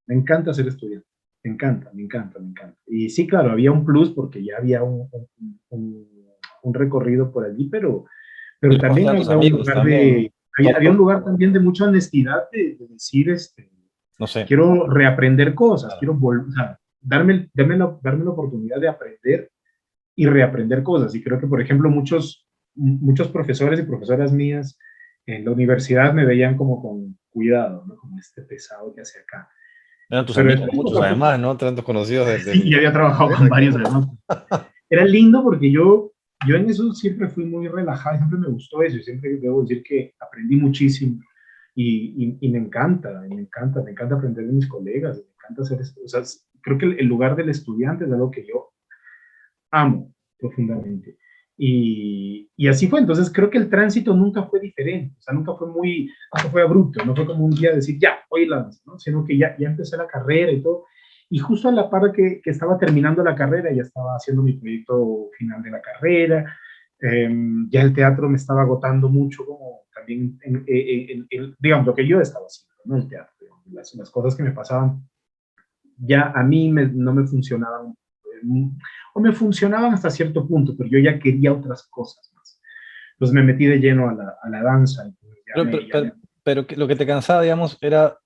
me encanta ser estudiante, me encanta, me encanta, me encanta. Y sí, claro, había un plus porque ya había un recorrido por allí, pero Y luego también están tus había un amigos lugar también, ¿no? había un lugar también de mucha honestidad de decir, No sé. quiero reaprender cosas, Claro. quiero o sea, darme la oportunidad de aprender y reaprender cosas. Y creo que, por ejemplo, muchos profesores y profesoras mías en la universidad me veían como con cuidado, ¿no? Como este pesado que hace acá. Eran tus Pero es amigos, lindo muchos porque además, ¿no? Tantos conocidos sí, ya había trabajado con carrera, varios claro. además. Era lindo porque yo en eso siempre fui muy relajado, siempre me gustó eso, y siempre debo decir que aprendí muchísimo y me encanta aprender de mis colegas, me encanta hacer eso. O sea, creo que el lugar del estudiante es algo que yo amo profundamente. Y así fue, entonces creo que el tránsito nunca fue diferente, o sea, nunca fue abrupto, no fue como un día decir, ya, hoy lanzo, ¿no? Sino que ya empecé la carrera y todo, y justo a la par que estaba terminando la carrera, ya estaba haciendo mi proyecto final de la carrera, ya el teatro me estaba agotando mucho, como también, digamos, lo que yo estaba haciendo, ¿no? El teatro, digamos, las cosas que me pasaban, ya a mí no me funcionaban, o me funcionaban hasta cierto punto, pero yo ya quería otras cosas más. Entonces me metí de lleno a la danza. Pero, pero, pero- pero lo que te cansaba, digamos, era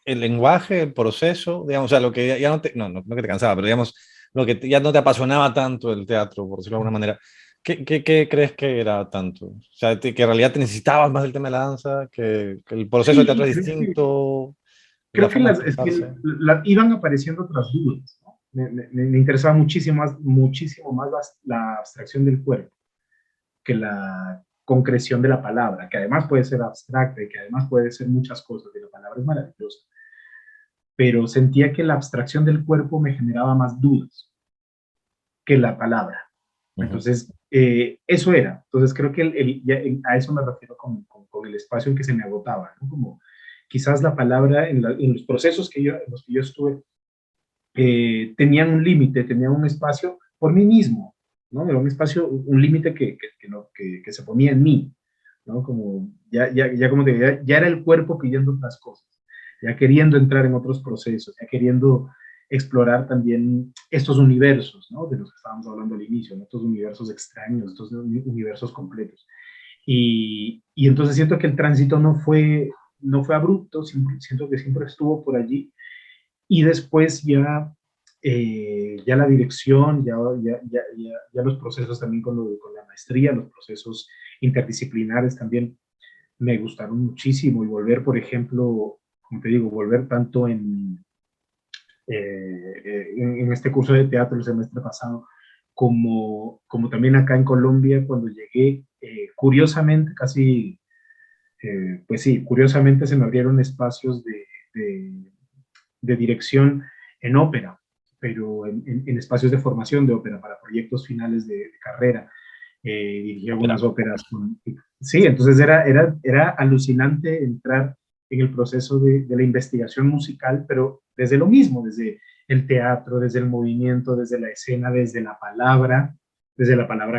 el lenguaje, el proceso, digamos, o sea, lo que ya no te, no que te cansaba, pero digamos, lo que ya no te apasionaba tanto el teatro, por decirlo de alguna manera. ¿Qué crees que era tanto? O sea, que en realidad te necesitabas más el tema de la danza, que el proceso de teatro Sí, es distinto, la creo que, forma de es que expresarse. iban apareciendo otras dudas, ¿no? Me interesaba muchísimo más la abstracción del cuerpo que la concreción de la palabra, que además puede ser abstracta y que además puede ser muchas cosas, y la palabra es maravillosa, pero sentía que la abstracción del cuerpo me generaba más dudas que la palabra. Ujú. Entonces, eso era. Entonces, creo que a eso me refiero con el espacio en que se me agotaba, ¿no? Como quizás la palabra en los procesos en los que yo estuve tenían un límite, tenían un espacio por mí mismo, ¿no? Era un espacio, un límite que se ponía en mí, ¿no? Como ya como te digo, ya era el cuerpo pidiendo otras cosas, ya queriendo entrar en otros procesos, ya queriendo explorar también estos universos, ¿no? De los que estábamos hablando al inicio, ¿no? Estos universos extraños, estos universos completos. Y entonces siento que el tránsito no fue abrupto, siento que siempre estuvo por allí y después ya la dirección, ya los procesos también con la maestría, los procesos interdisciplinares también me gustaron muchísimo y volver, por ejemplo, como te digo, volver tanto en este curso de teatro el semestre pasado, como también acá en Colombia cuando llegué, curiosamente, pues sí, curiosamente se me abrieron espacios de, de dirección en ópera, pero en espacios de formación de ópera para proyectos finales de carrera. Dirigí algunas Espera. óperas. Sí, entonces era alucinante entrar en el proceso de la investigación musical, pero desde lo mismo, desde el teatro, desde el movimiento, desde la escena, desde la palabra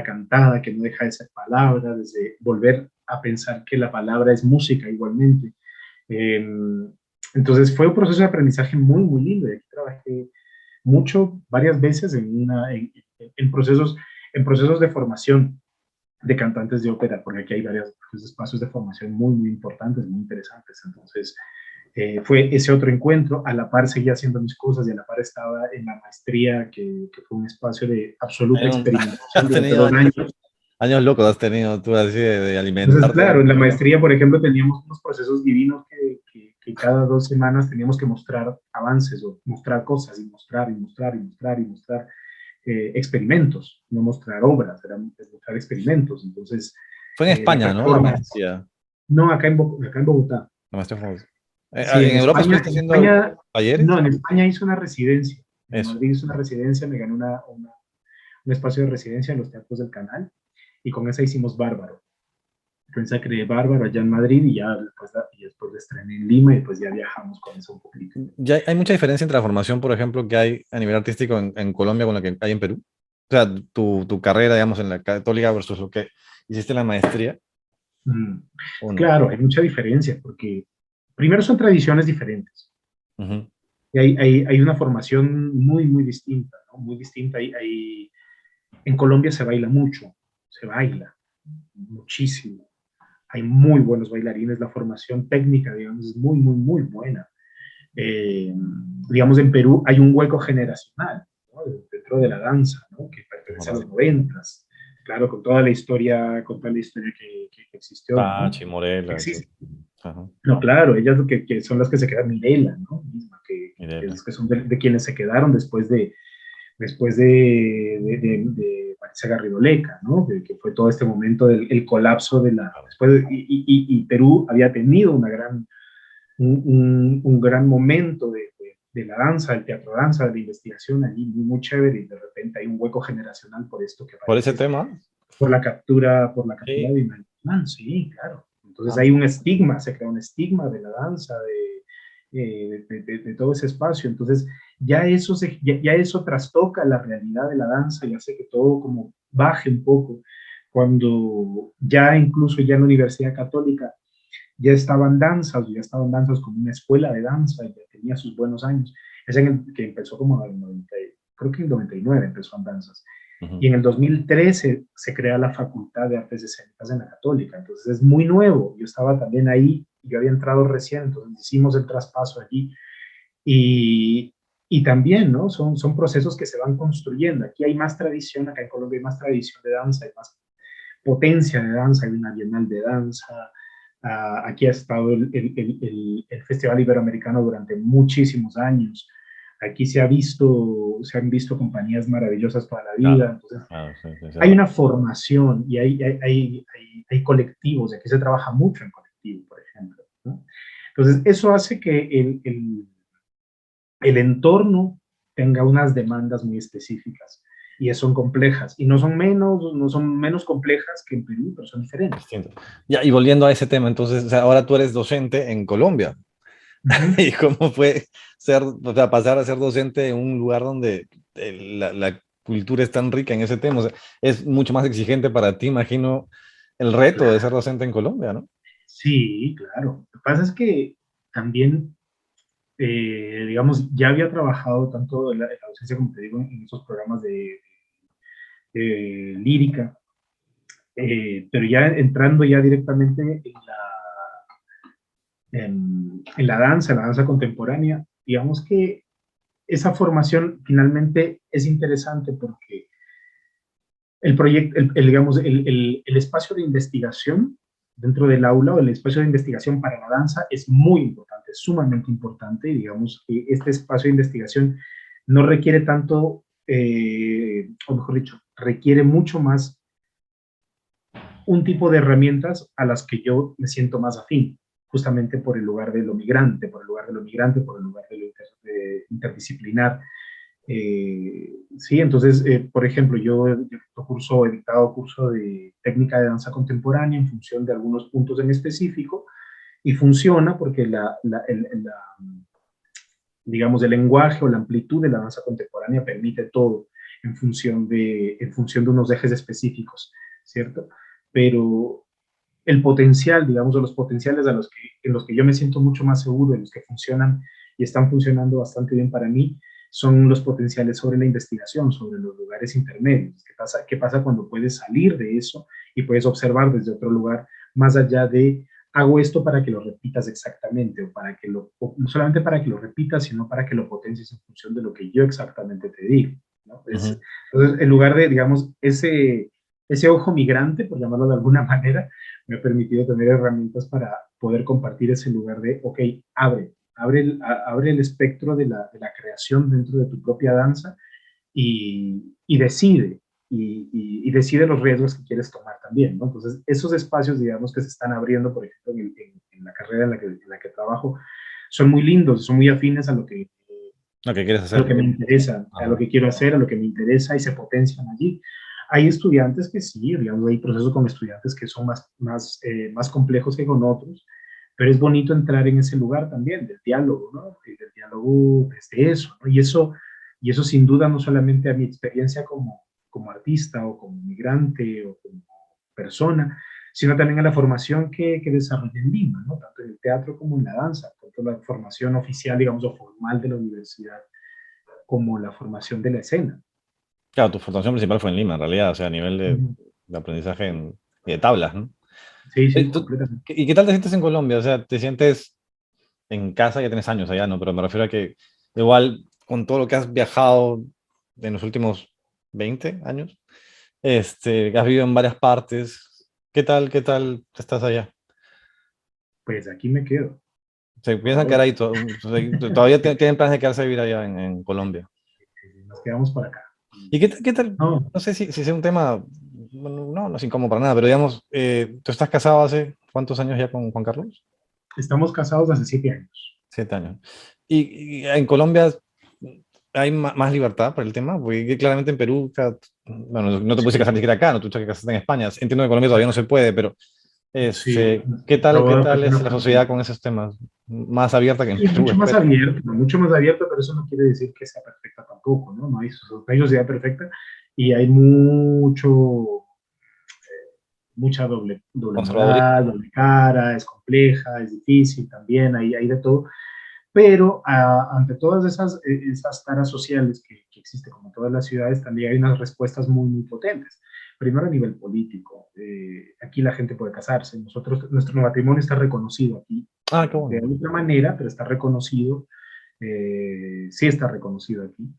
cantada, que no deja de ser palabra, desde volver a pensar que la palabra es música igualmente. Eh, entonces fue un proceso de aprendizaje muy lindo. Y aquí trabajé mucho, varias veces en procesos de formación de cantantes de ópera, porque aquí hay varios espacios de formación muy importantes, muy interesantes. Entonces, fue ese otro encuentro. A la par seguía haciendo mis cosas y a la par estaba en la maestría, que fue un espacio de absoluta experimentación Has durante tenido 2 años. años locos, has tenido tú así de Entonces, alimentarte. claro, en la maestría, por ejemplo, teníamos unos procesos divinos que cada 2 semanas teníamos que mostrar avances o mostrar cosas y mostrar experimentos, no mostrar obras, eran mostrar experimentos. Entonces, Fue en la España, ¿no? La performance, maestría. no, acá en Bogotá. La maestría fue- Sí, ¿En Europa estuviste En haciendo España, no, talleres? en España hice una residencia. En Eso. Madrid hice una residencia, me gané un espacio de residencia en los teatros del Canal y con esa hicimos Bárbaro. Entonces creé Bárbaro allá en Madrid y después la estrené en Lima y pues ya viajamos con eso un poquito. Ya hay mucha diferencia entre la formación, por ejemplo, que hay a nivel artístico en Colombia con la que hay en Perú. O sea, tu carrera, digamos, en la católica versus lo que hiciste en la maestría, Mm, ¿o no? claro, hay mucha diferencia porque primero son tradiciones diferentes. Ujú. Y hay una formación muy distinta, ¿no? Muy distinta. En Colombia se baila mucho, se baila muchísimo. Hay muy buenos bailarines, la formación técnica, digamos, es muy buena. Eh, digamos, en Perú hay un hueco generacional, ¿no? Dentro de la danza, ¿no? Que pertenece a los 90, claro, con toda la historia que existió, ¿no? Pachi, Morela, eso. Existe. Ajá. No, claro, ellas que son las que se quedan, Mirela, ¿no? Misma, Mirela. que son de quienes se quedaron después de Marisa Garrido Leca, ¿no? Que fue todo este momento del el colapso Claro. y Perú había tenido un gran momento de la danza, del teatro danza, de la investigación allí, muy chévere, y de repente hay un hueco generacional por esto que Por ese parece, tema, por la captura sí. de Imán. Sí, claro. Entonces Ah, hay un estigma, se crea un estigma de la danza, de todo ese espacio. Entonces ya eso trastoca la realidad de la danza y hace que todo como baje un poco. Cuando ya incluso ya en la Universidad Católica ya estaban danzas como una escuela de danza, ya tenía sus buenos años. Es en el que empezó como en el 90, creo que en el 99 empezó en danzas. ujú. Y en el 2013 se crea la Facultad de Artes Escénicas en la Católica. Entonces es muy nuevo. Yo estaba también ahí, yo había entrado recién, entonces hicimos el traspaso allí. Y, y también, ¿no? Son procesos que se van construyendo. Aquí hay más tradición, acá en Colombia hay más tradición de danza, hay más potencia de danza, hay una bienal de danza. Aquí ha estado el Festival Iberoamericano durante muchísimos años. Aquí se han visto compañías maravillosas toda la vida. Claro, Entonces, claro, sí, sí, sí, hay una formación y hay colectivos, y aquí se trabaja mucho en colectivo, por ejemplo, ¿no? Entonces, eso hace que el entorno tenga unas demandas muy específicas y son complejas y no son menos complejas que en Perú, pero son diferentes. distinto. Ya, y volviendo a ese tema, entonces, o sea, ahora tú eres docente en Colombia. Uh -huh. ¿Y cómo fue ser, o sea, pasar a ser docente en un lugar donde la cultura es tan rica en ese tema? O sea, es mucho más exigente para ti, imagino, el reto de ser Claro, docente en Colombia, ¿no? sí, claro. Lo que pasa es que también, digamos, ya había trabajado tanto en la docencia, como te digo, en esos programas de lírica, pero ya entrando ya directamente en la danza contemporánea, digamos que esa formación finalmente es interesante porque el proyecto, digamos, el espacio de investigación dentro del aula o el espacio de investigación para la danza es muy importante, es sumamente importante. Y digamos que este espacio de investigación no requiere tanto, o mejor dicho, requiere mucho más un tipo de herramientas a las que yo me siento más afín, justamente por el lugar de lo migrante, por el lugar de lo migrante, por el lugar de lo interdisciplinar. Sí, entonces, por ejemplo, he dictado curso de técnica de danza contemporánea en función de algunos puntos en específico y funciona porque digamos, el lenguaje o la amplitud de la danza contemporánea permite todo en función de unos ejes específicos, ¿cierto? Pero el potencial, digamos, o los potenciales en los que yo me siento mucho más seguro, en los que funcionan y están funcionando bastante bien para mí, son los potenciales sobre la investigación, sobre los lugares intermedios. Qué pasa cuando puedes salir de eso y puedes observar desde otro lugar, más allá de hago esto para que lo repitas exactamente, o no solamente para que lo repitas, sino para que lo potencies en función de lo que yo exactamente te digo, ¿no? Ujú. Entonces, en lugar de, digamos, ese ojo migrante, por llamarlo de alguna manera, me ha permitido tener herramientas para poder compartir ese lugar de, ok, abre el espectro de la creación dentro de tu propia danza y decide, y decide los riesgos que quieres tomar también, ¿no? Entonces, esos espacios, digamos, que se están abriendo, por ejemplo, en la carrera en la que trabajo, son muy lindos, son muy afines Lo que quieres a lo hacer. que me interesa, a lo Ajá. que quiero hacer, a lo que me interesa y se potencian allí. Hay estudiantes que sí, digamos, hay procesos con estudiantes que son más complejos que con otros, pero es bonito entrar en ese lugar también del diálogo, ¿no? Y del diálogo desde eso, ¿no? Y eso sin duda no solamente a mi experiencia como artista o como migrante o como persona, sino también a la formación que desarrollé en Lima, ¿no? Tanto en el teatro como en la danza, tanto la formación oficial, digamos, o formal de la universidad, como la formación de la escena. Claro, tu formación principal fue en Lima, en realidad, o sea, a nivel Ujú. de aprendizaje de tablas, ¿no? Sí, sí, ¿Tú- completamente. ¿Y qué tal te sientes en Colombia? O sea, ¿te sientes en casa? Ya tienes años allá, ¿no? Pero me refiero a que igual con todo lo que has viajado en los últimos 20 años, que has vivido en varias partes, qué tal estás allá? Pues aquí me quedo, ¿Se por piensan quedar ahora. ahí? Todavía tienen planes de quedarse a vivir allá en Colombia? Nos quedamos por acá. ¿Y qué tal? No, No sé si sea un tema, bueno, no es incómodo para nada, pero digamos, ¿tú estás casado hace cuántos años ya con Juan Carlos? estamos casados hace 7 años. 7 años. Y en Colombia hay más libertad para el tema, porque claramente en Perú, bueno, no te puse casar ni Sí, siquiera acá, no tú te casaste en España. Entiendo que en Colombia todavía no se puede, pero sí. qué Pero tal una es la sociedad familia. con esos temas? Más abierta que en Sí, Perú, espero. mucho más abierto, pero eso no quiere decir que sea perfecta tampoco, ¿no? No hay sociedad perfecta y hay mucha doble Conservadurismo. moral, doble cara, es compleja, es difícil también, hay de todo. Pero ante todas esas taras sociales que existen como en todas las ciudades, también hay unas respuestas muy, muy potentes. Primero a nivel político, aquí la gente puede casarse, nuestro matrimonio está reconocido aquí Ah, qué de bueno. otra manera, pero está reconocido Sí está reconocido aquí,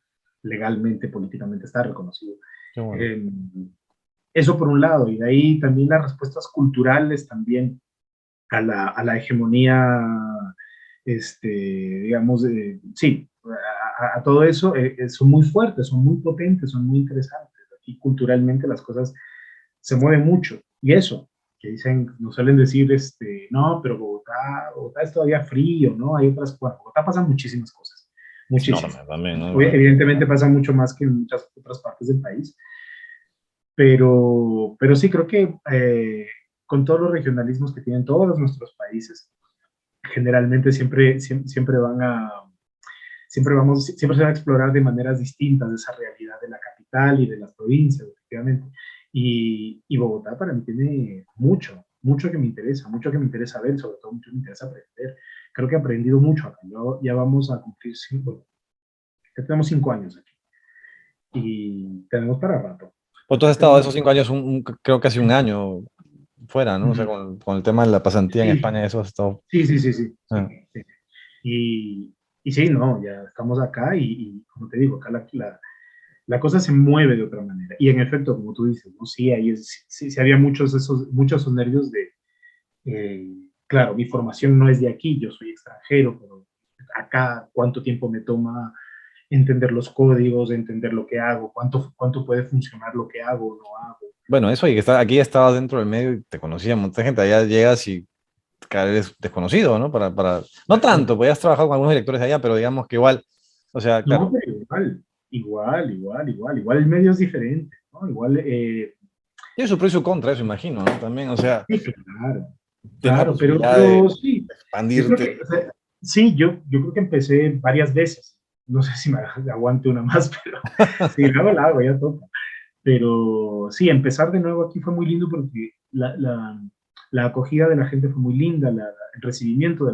legalmente, políticamente está reconocido. Qué bueno. Eh, Eso por un lado, y de ahí también las respuestas culturales también a la hegemonía, digamos, sí, a todo eso son muy fuertes, son muy potentes, son muy interesantes. Aquí culturalmente las cosas se mueven mucho. Y eso, que dicen, nos suelen decir, no, pero Bogotá es todavía frío, ¿no? Hay otras, bueno, Bogotá pasan muchísimas cosas, Es enorme muchísimas. también, ¿no? Evidentemente pasa mucho más que en muchas otras partes del país, pero sí creo que con todos los regionalismos que tienen todos nuestros países, generalmente siempre van a, siempre se va a explorar de maneras distintas esa realidad de la capital y de las provincias, efectivamente. Y Bogotá para mí tiene mucho mucho que me interesa ver, sobre todo mucho que me interesa aprender. Creo que he aprendido mucho acá. Ya vamos a cumplir ya tenemos 5 años aquí y tenemos para rato. Pues tú has estado esos 5 años, creo que casi un año fuera, ¿no? O sea, Ujú. con el tema de la pasantía en Sí, España, eso has estado. sí, Ah. sí. Y sí, no, ya estamos acá y como te digo, acá la cosa se mueve de otra manera. Y en efecto, como tú dices, ¿no? Sí, sí había muchos esos nervios de, claro, mi formación no es de aquí, yo soy extranjero, pero acá cuánto tiempo me toma entender los códigos, entender lo que hago, cuánto puede funcionar lo que hago o no hago. Bueno, eso, y que aquí estabas dentro del medio y te conocía un montón de gente. Allá llegas y cada vez desconocido, ¿no? No tanto, pues ya has trabajado con algunos directores de allá, pero digamos que igual, o sea, No, claro, pero igual el medio es diferente, ¿no? Igual, tiene su pro y su contra, eso imagino, ¿no? También, o sea, sí, claro, tienes la claro, posibilidad pero sí, de yo creo expandirte. que, o sea, sí, yo creo que empecé varias veces. No sé si me aguante una más, pero sí, luego la hago, ya toca. Pero sí, empezar de nuevo aquí fue muy lindo porque la acogida de la gente fue muy linda, el recibimiento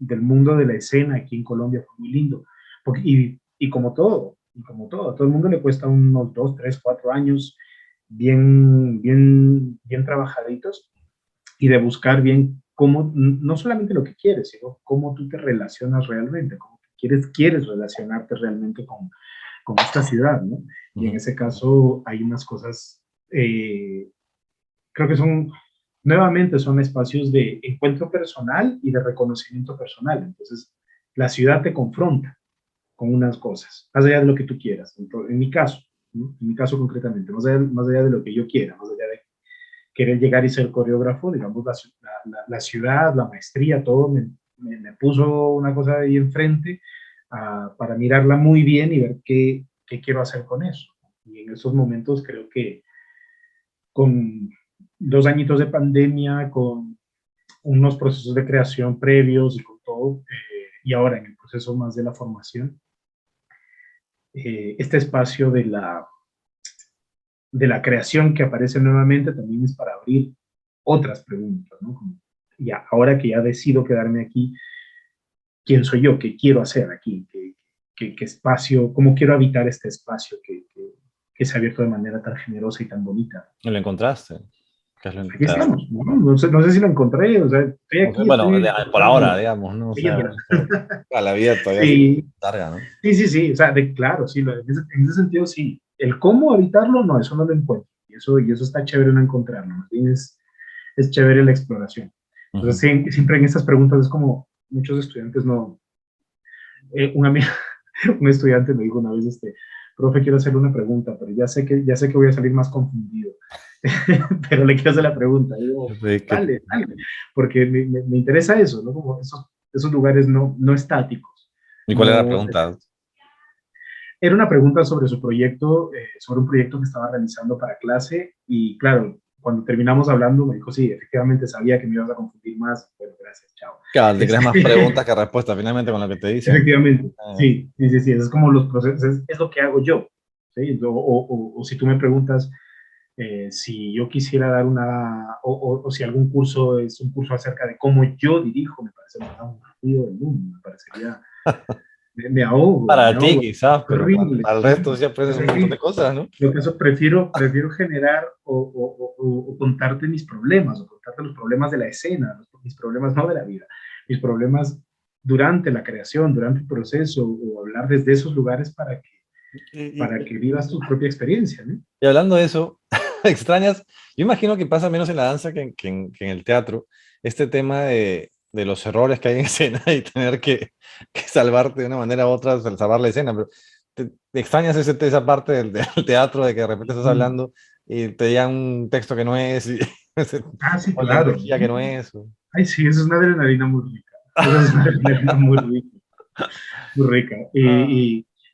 del mundo de la escena aquí en Colombia fue muy lindo. Y a todo el mundo le cuesta unos 2, 3, 4 años bien trabajaditos y de buscar bien cómo, no solamente lo que quieres, sino cómo tú te relacionas realmente, cómo quieres relacionarte realmente con esta ciudad, ¿no? Y en Ujú. ese caso hay unas cosas, eh, creo que nuevamente son espacios de encuentro personal y de reconocimiento personal. Entonces, la ciudad te confronta con unas cosas, más allá de lo que tú quieras. En mi caso, ¿no? En mi caso concretamente, más allá de lo que yo quiera, más allá de querer llegar y ser coreógrafo, digamos, la ciudad, la maestría, todo me puso una cosa ahí enfrente para mirarla muy bien y ver qué quiero hacer con eso. Y en esos momentos creo que con 2 añitos de pandemia, con unos procesos de creación previos y con todo, y ahora en el proceso más de la formación, este espacio de la creación que aparece nuevamente también es para abrir otras preguntas, ¿no? Como, ya, ahora que ya decido quedarme aquí, ¿quién soy yo? ¿Qué quiero hacer aquí? ¿Qué espacio? ¿Cómo quiero habitar este espacio que se ha abierto de manera tan generosa y tan bonita? Y lo encontraste. Aquí estamos, ¿no? No sé si lo encontré, o sea, estoy aquí, Bueno, estoy por ahora, tratando, digamos, ¿no? O sea, leyéndola. a la vida todavía es Sí, larga, ¿no? sí, o sea, claro, sí, en ese sentido sí. El cómo habitarlo, no, eso no lo encuentro. Y eso está chévere no encontrarlo, más bien es chévere la exploración. Entonces, Ujú. siempre en estas preguntas es como muchos estudiantes no. Un amigo, un estudiante me dijo una vez, profe, quiero hacerle una pregunta, pero ya sé que voy a salir más confundido. Pero le quiero hacer la pregunta. Digo, Sí, dale, porque me interesa eso, ¿no? Como esos lugares no estáticos. ¿Y cuál era la No, pregunta? era una pregunta sobre su proyecto, sobre un proyecto que estaba realizando para clase y claro, cuando terminamos hablando me dijo, sí, efectivamente sabía que me ibas a confundir más. Bueno, gracias, chao. Claro, te creas más Este, preguntas que respuestas finalmente con lo que te dicen. efectivamente, Eh, sí, es como los procesos, es lo que hago yo. ¿Sí? O si tú me preguntas si yo quisiera dar o si algún curso es un curso acerca de cómo yo dirijo, me parece lo más aburrido del mundo, me parecería, me ahogo, para me ti ahogo, quizás, pero horrible, para el resto sí aprendes un montón de horrible. cosas, ¿no? Lo que eso prefiero generar o contarte mis problemas, o contarte los problemas de la escena, mis problemas no de la vida, mis problemas durante la creación, durante el proceso, o hablar desde esos lugares para que vivas tu propia experiencia, ¿no? y hablando de eso, extrañas, yo imagino que pasa menos en la danza que en el teatro, este tema de los errores que hay en escena y tener que salvarte de una manera u otra, salvar la escena, pero te extrañas esa parte del teatro de que de repente estás Mm. hablando y te digan un texto que no es, y, Ah, sí, o la claro. energía que no es. Ay, sí, eso es una adrenalina muy rica. Eso es una adrenalina muy rica, muy rica. Ah,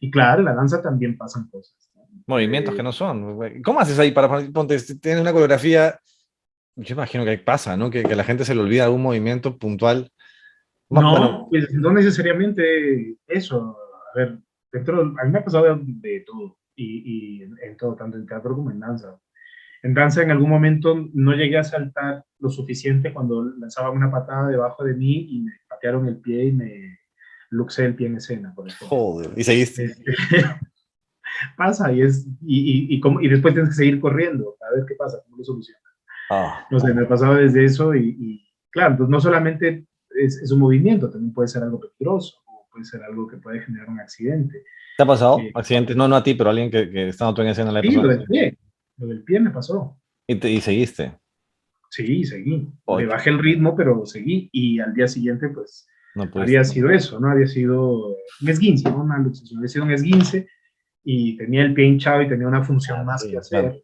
Y claro, en la danza también pasan cosas, ¿no? movimientos que no son. Güey. ¿Cómo haces ahí para ponte, si tienes una coreografía? Yo imagino que pasa, ¿no? Que la gente se le olvida algún movimiento puntual. Bueno, No, pues no necesariamente eso. A ver, a mí me ha pasado de todo, y en todo, tanto en teatro como en danza. En danza, en algún momento no llegué a saltar lo suficiente cuando lanzaba una patada debajo de mí y me patearon el pie y me luxé el pie en escena, por ejemplo. joder, y seguiste. Este, pasa y después tienes que seguir corriendo a ver qué pasa, cómo lo solucionas. Ah, No sé, me pasaba desde eso claro, entonces no solamente es un movimiento, también puede ser algo peligroso o puede ser algo que puede generar un accidente. ¿te ha pasado Eh, accidentes? No, no a ti, pero a alguien que estando tú en escena le ha sí, pasado así. lo del pie me pasó. Y seguiste. Sí, seguí. Le Oye, bajé el ritmo, pero seguí. Y al día siguiente, pues, no pudiste. había sido eso, ¿no? Había sido un esguince, no una luxación, había sido un esguince y tenía el pie hinchado y tenía una función Ah, más que sí, claro. hacer.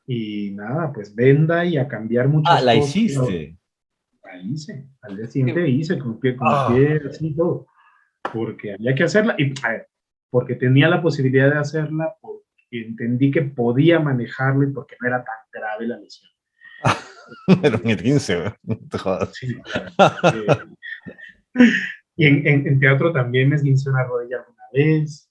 Y nada, pues venda y a cambiar Ah, muchas la cosas. hiciste. Ahí hice, al día Sí. siguiente hice con el Ah, pie así y todo, porque había que hacerla. Y a ver, porque tenía la posibilidad de hacerla, porque entendí que podía manejarlo y porque no era tan grave la lesión. pero en Eh, el 15, güey. No te jodas. sí, claro. Eh, Y en teatro también me esguince una rodilla alguna vez,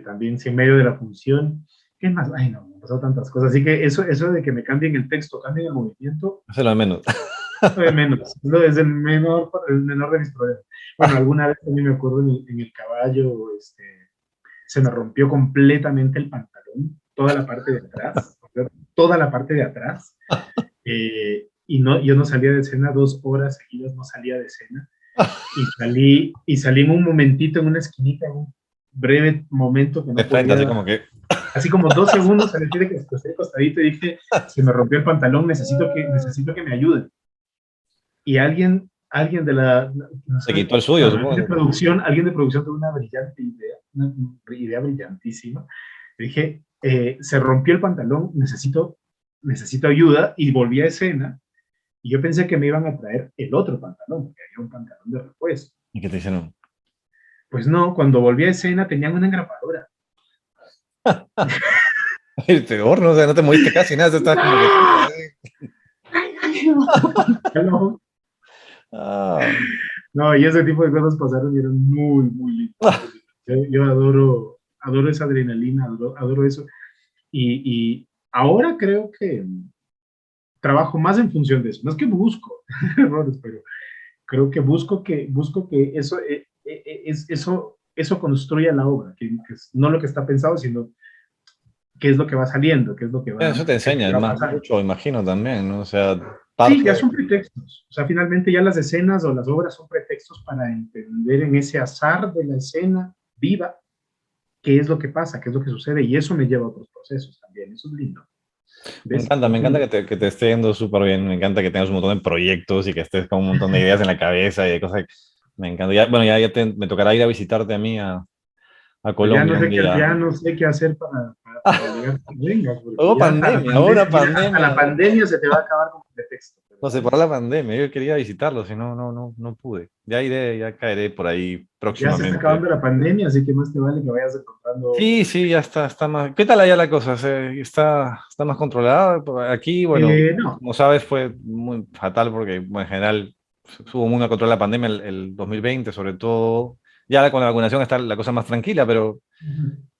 también si en medio de la función. ¿Qué más? Ay, no, me han pasado tantas cosas. Así que eso de que me cambien el texto, cambien el movimiento, Eso es lo de menos. lo de menos. Lo es el menor de mis problemas. Bueno, alguna vez también me acuerdo en el caballo, se me rompió completamente el pantalón, toda la parte de atrás, toda la parte de atrás. Y no, yo no salía de escena 2 horas seguidas, no salía de escena. Y salí en un momentito, en una esquinita, en un breve momento que De no frente, así podía, como que. así como 2 segundos, salí de que estoy acostadito y dije, se me rompió el pantalón, necesito que me ayuden. Y alguien de no Se sé, quitó el suyo, bueno, supongo. alguien de producción tuvo una brillante idea, una idea brillantísima. Dije, se rompió el pantalón, necesito ayuda, y volví a escena. Y yo pensé que me iban a traer el otro pantalón, porque había un pantalón de repuesto. ¿Y qué te hicieron? Pues no, cuando volví a escena tenían una engrapadora. El peor, ¿no? O sea, no te moviste casi nada, estás como que. pantalón. Ah, No, y ese tipo de cosas pasaron y eran muy, muy lindas. Muy lindas. Yo adoro esa adrenalina, adoro eso. Y ahora creo que trabajo más en función de eso. No es que busco errores, pero creo que busco que eso construya la obra, que es no lo que está pensado, sino qué es lo que va saliendo, eso te qué es lo enseña, que es va a más, pasar. mucho, imagino también, ¿no? O sea, Sí, parte. ya son pretextos. O sea, finalmente ya las escenas o las obras son pretextos para entender en ese azar de la escena viva qué es lo que pasa, qué es lo que sucede, y eso me lleva a otros procesos también. Eso es lindo. ¿Ves? Me encanta que te esté yendo súper bien, me encanta que tengas un montón de proyectos y que estés con un montón de ideas en la cabeza y de cosas. Me encanta. Ya, bueno, me tocará ir a visitarte a mí a Pues ya Colombia no un sé qué, día. ya no sé qué hacer para llegar a vengas, porque Hubo ya hasta la pandemia, hubo pandemia, una ya hasta la pandemia. pandemia se te va a acabar como pretexto. Pero Nos separó bueno, la pandemia. Yo quería visitarlo, si no, no pude. Ya iré, ya caeré por ahí ya se está próximamente. acabando la pandemia, así que más te vale que vayas encontrando. Sí, sí, ya está más. ¿Qué tal allá la cosa? Está más controlada? Aquí, bueno, No. como sabes, fue muy fatal porque, bueno, en general, hubo muy control de la pandemia el 2020, sobre todo. Ya con la vacunación está la cosa más tranquila, pero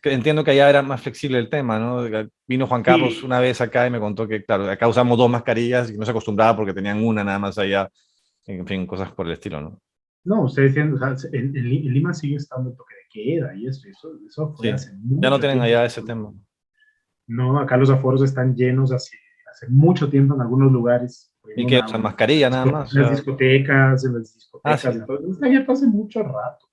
entiendo que allá era más flexible el tema, ¿no? Vino Juan Carlos Sí, una vez acá y me contó que, claro, acá usamos dos mascarillas y no se acostumbraba porque tenían una nada más allá. En fin, cosas por el estilo, ¿no? no, ustedes tienen, o sea, en Lima sigue estando el toque de queda y eso fue Sí, hace ya no mucho tienen tiempo. allá ese tema. No, acá los aforos están llenos hace mucho tiempo en algunos lugares. Y que usan mascarilla nada más. En las discotecas, Sí, y todo. Está abierto hace mucho rato.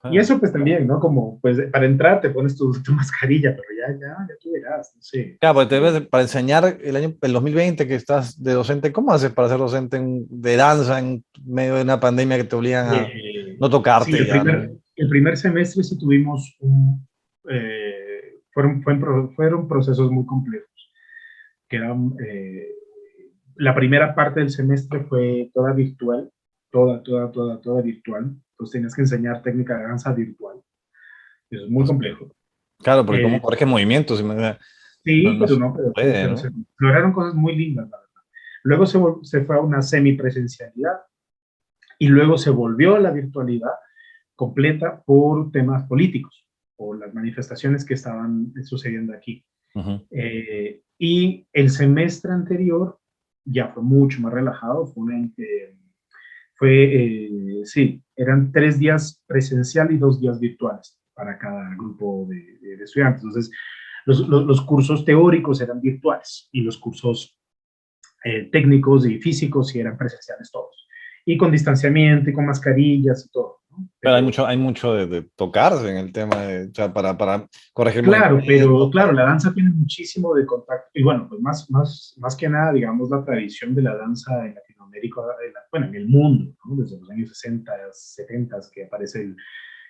Y claro. eso pues también, ¿no? Como, pues para entrar te pones tu mascarilla, pero ya tú verás, no sé. Claro, porque para enseñar el 2020 que estás de docente, ¿cómo haces para ser docente de danza en medio de una pandemia que te obligan a no Sí, tocarte ya, ¿no? el primer semestre sí tuvimos fueron procesos muy complejos, que eran, la primera parte del semestre fue toda virtual, toda virtual, entonces tenías que enseñar técnica de danza virtual, eso es muy complejo. Claro, porque cómo Eh, corriges movimientos, no, sí, no pero se no, puede, pero ¿no? se lograron cosas muy lindas, la verdad. Luego se fue a una semipresencialidad y luego se volvió a la virtualidad completa por temas políticos, por las manifestaciones que estaban sucediendo aquí. Ujú. Y el semestre anterior ya fue mucho más relajado, sí, eran 3 días presencial y 2 días virtuales para cada grupo de estudiantes. Entonces, los cursos teóricos eran virtuales y los cursos técnicos y físicos sí eran presenciales todos. Y con distanciamiento y con mascarillas y todo, ¿no? Pero Pero hay mucho de tocarse en el tema de, o sea, para corregir claro, movimientos, pero claro, la danza tiene muchísimo de contacto. Y bueno, pues más que nada, digamos, la tradición de la danza en Latinoamérica, bueno, en el mundo, ¿no? Desde los años 60, 70, que aparece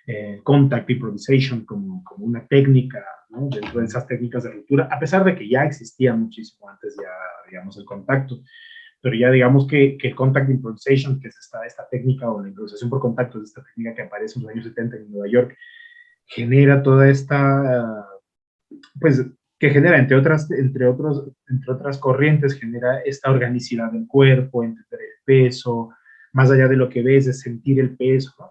el contact improvisation como una técnica, ¿no? Dentro de esas técnicas de ruptura, a pesar de que ya existía muchísimo antes ya, digamos, el contacto. Pero ya digamos que el contact improvisation, que es esta técnica, o la improvisación por contacto, es esta técnica que aparece en los años 70 en Nueva York, genera toda esta, pues, que genera, entre otras corrientes, genera esta organicidad del cuerpo, entender el peso, más allá de lo que ves, es sentir el peso, ¿no?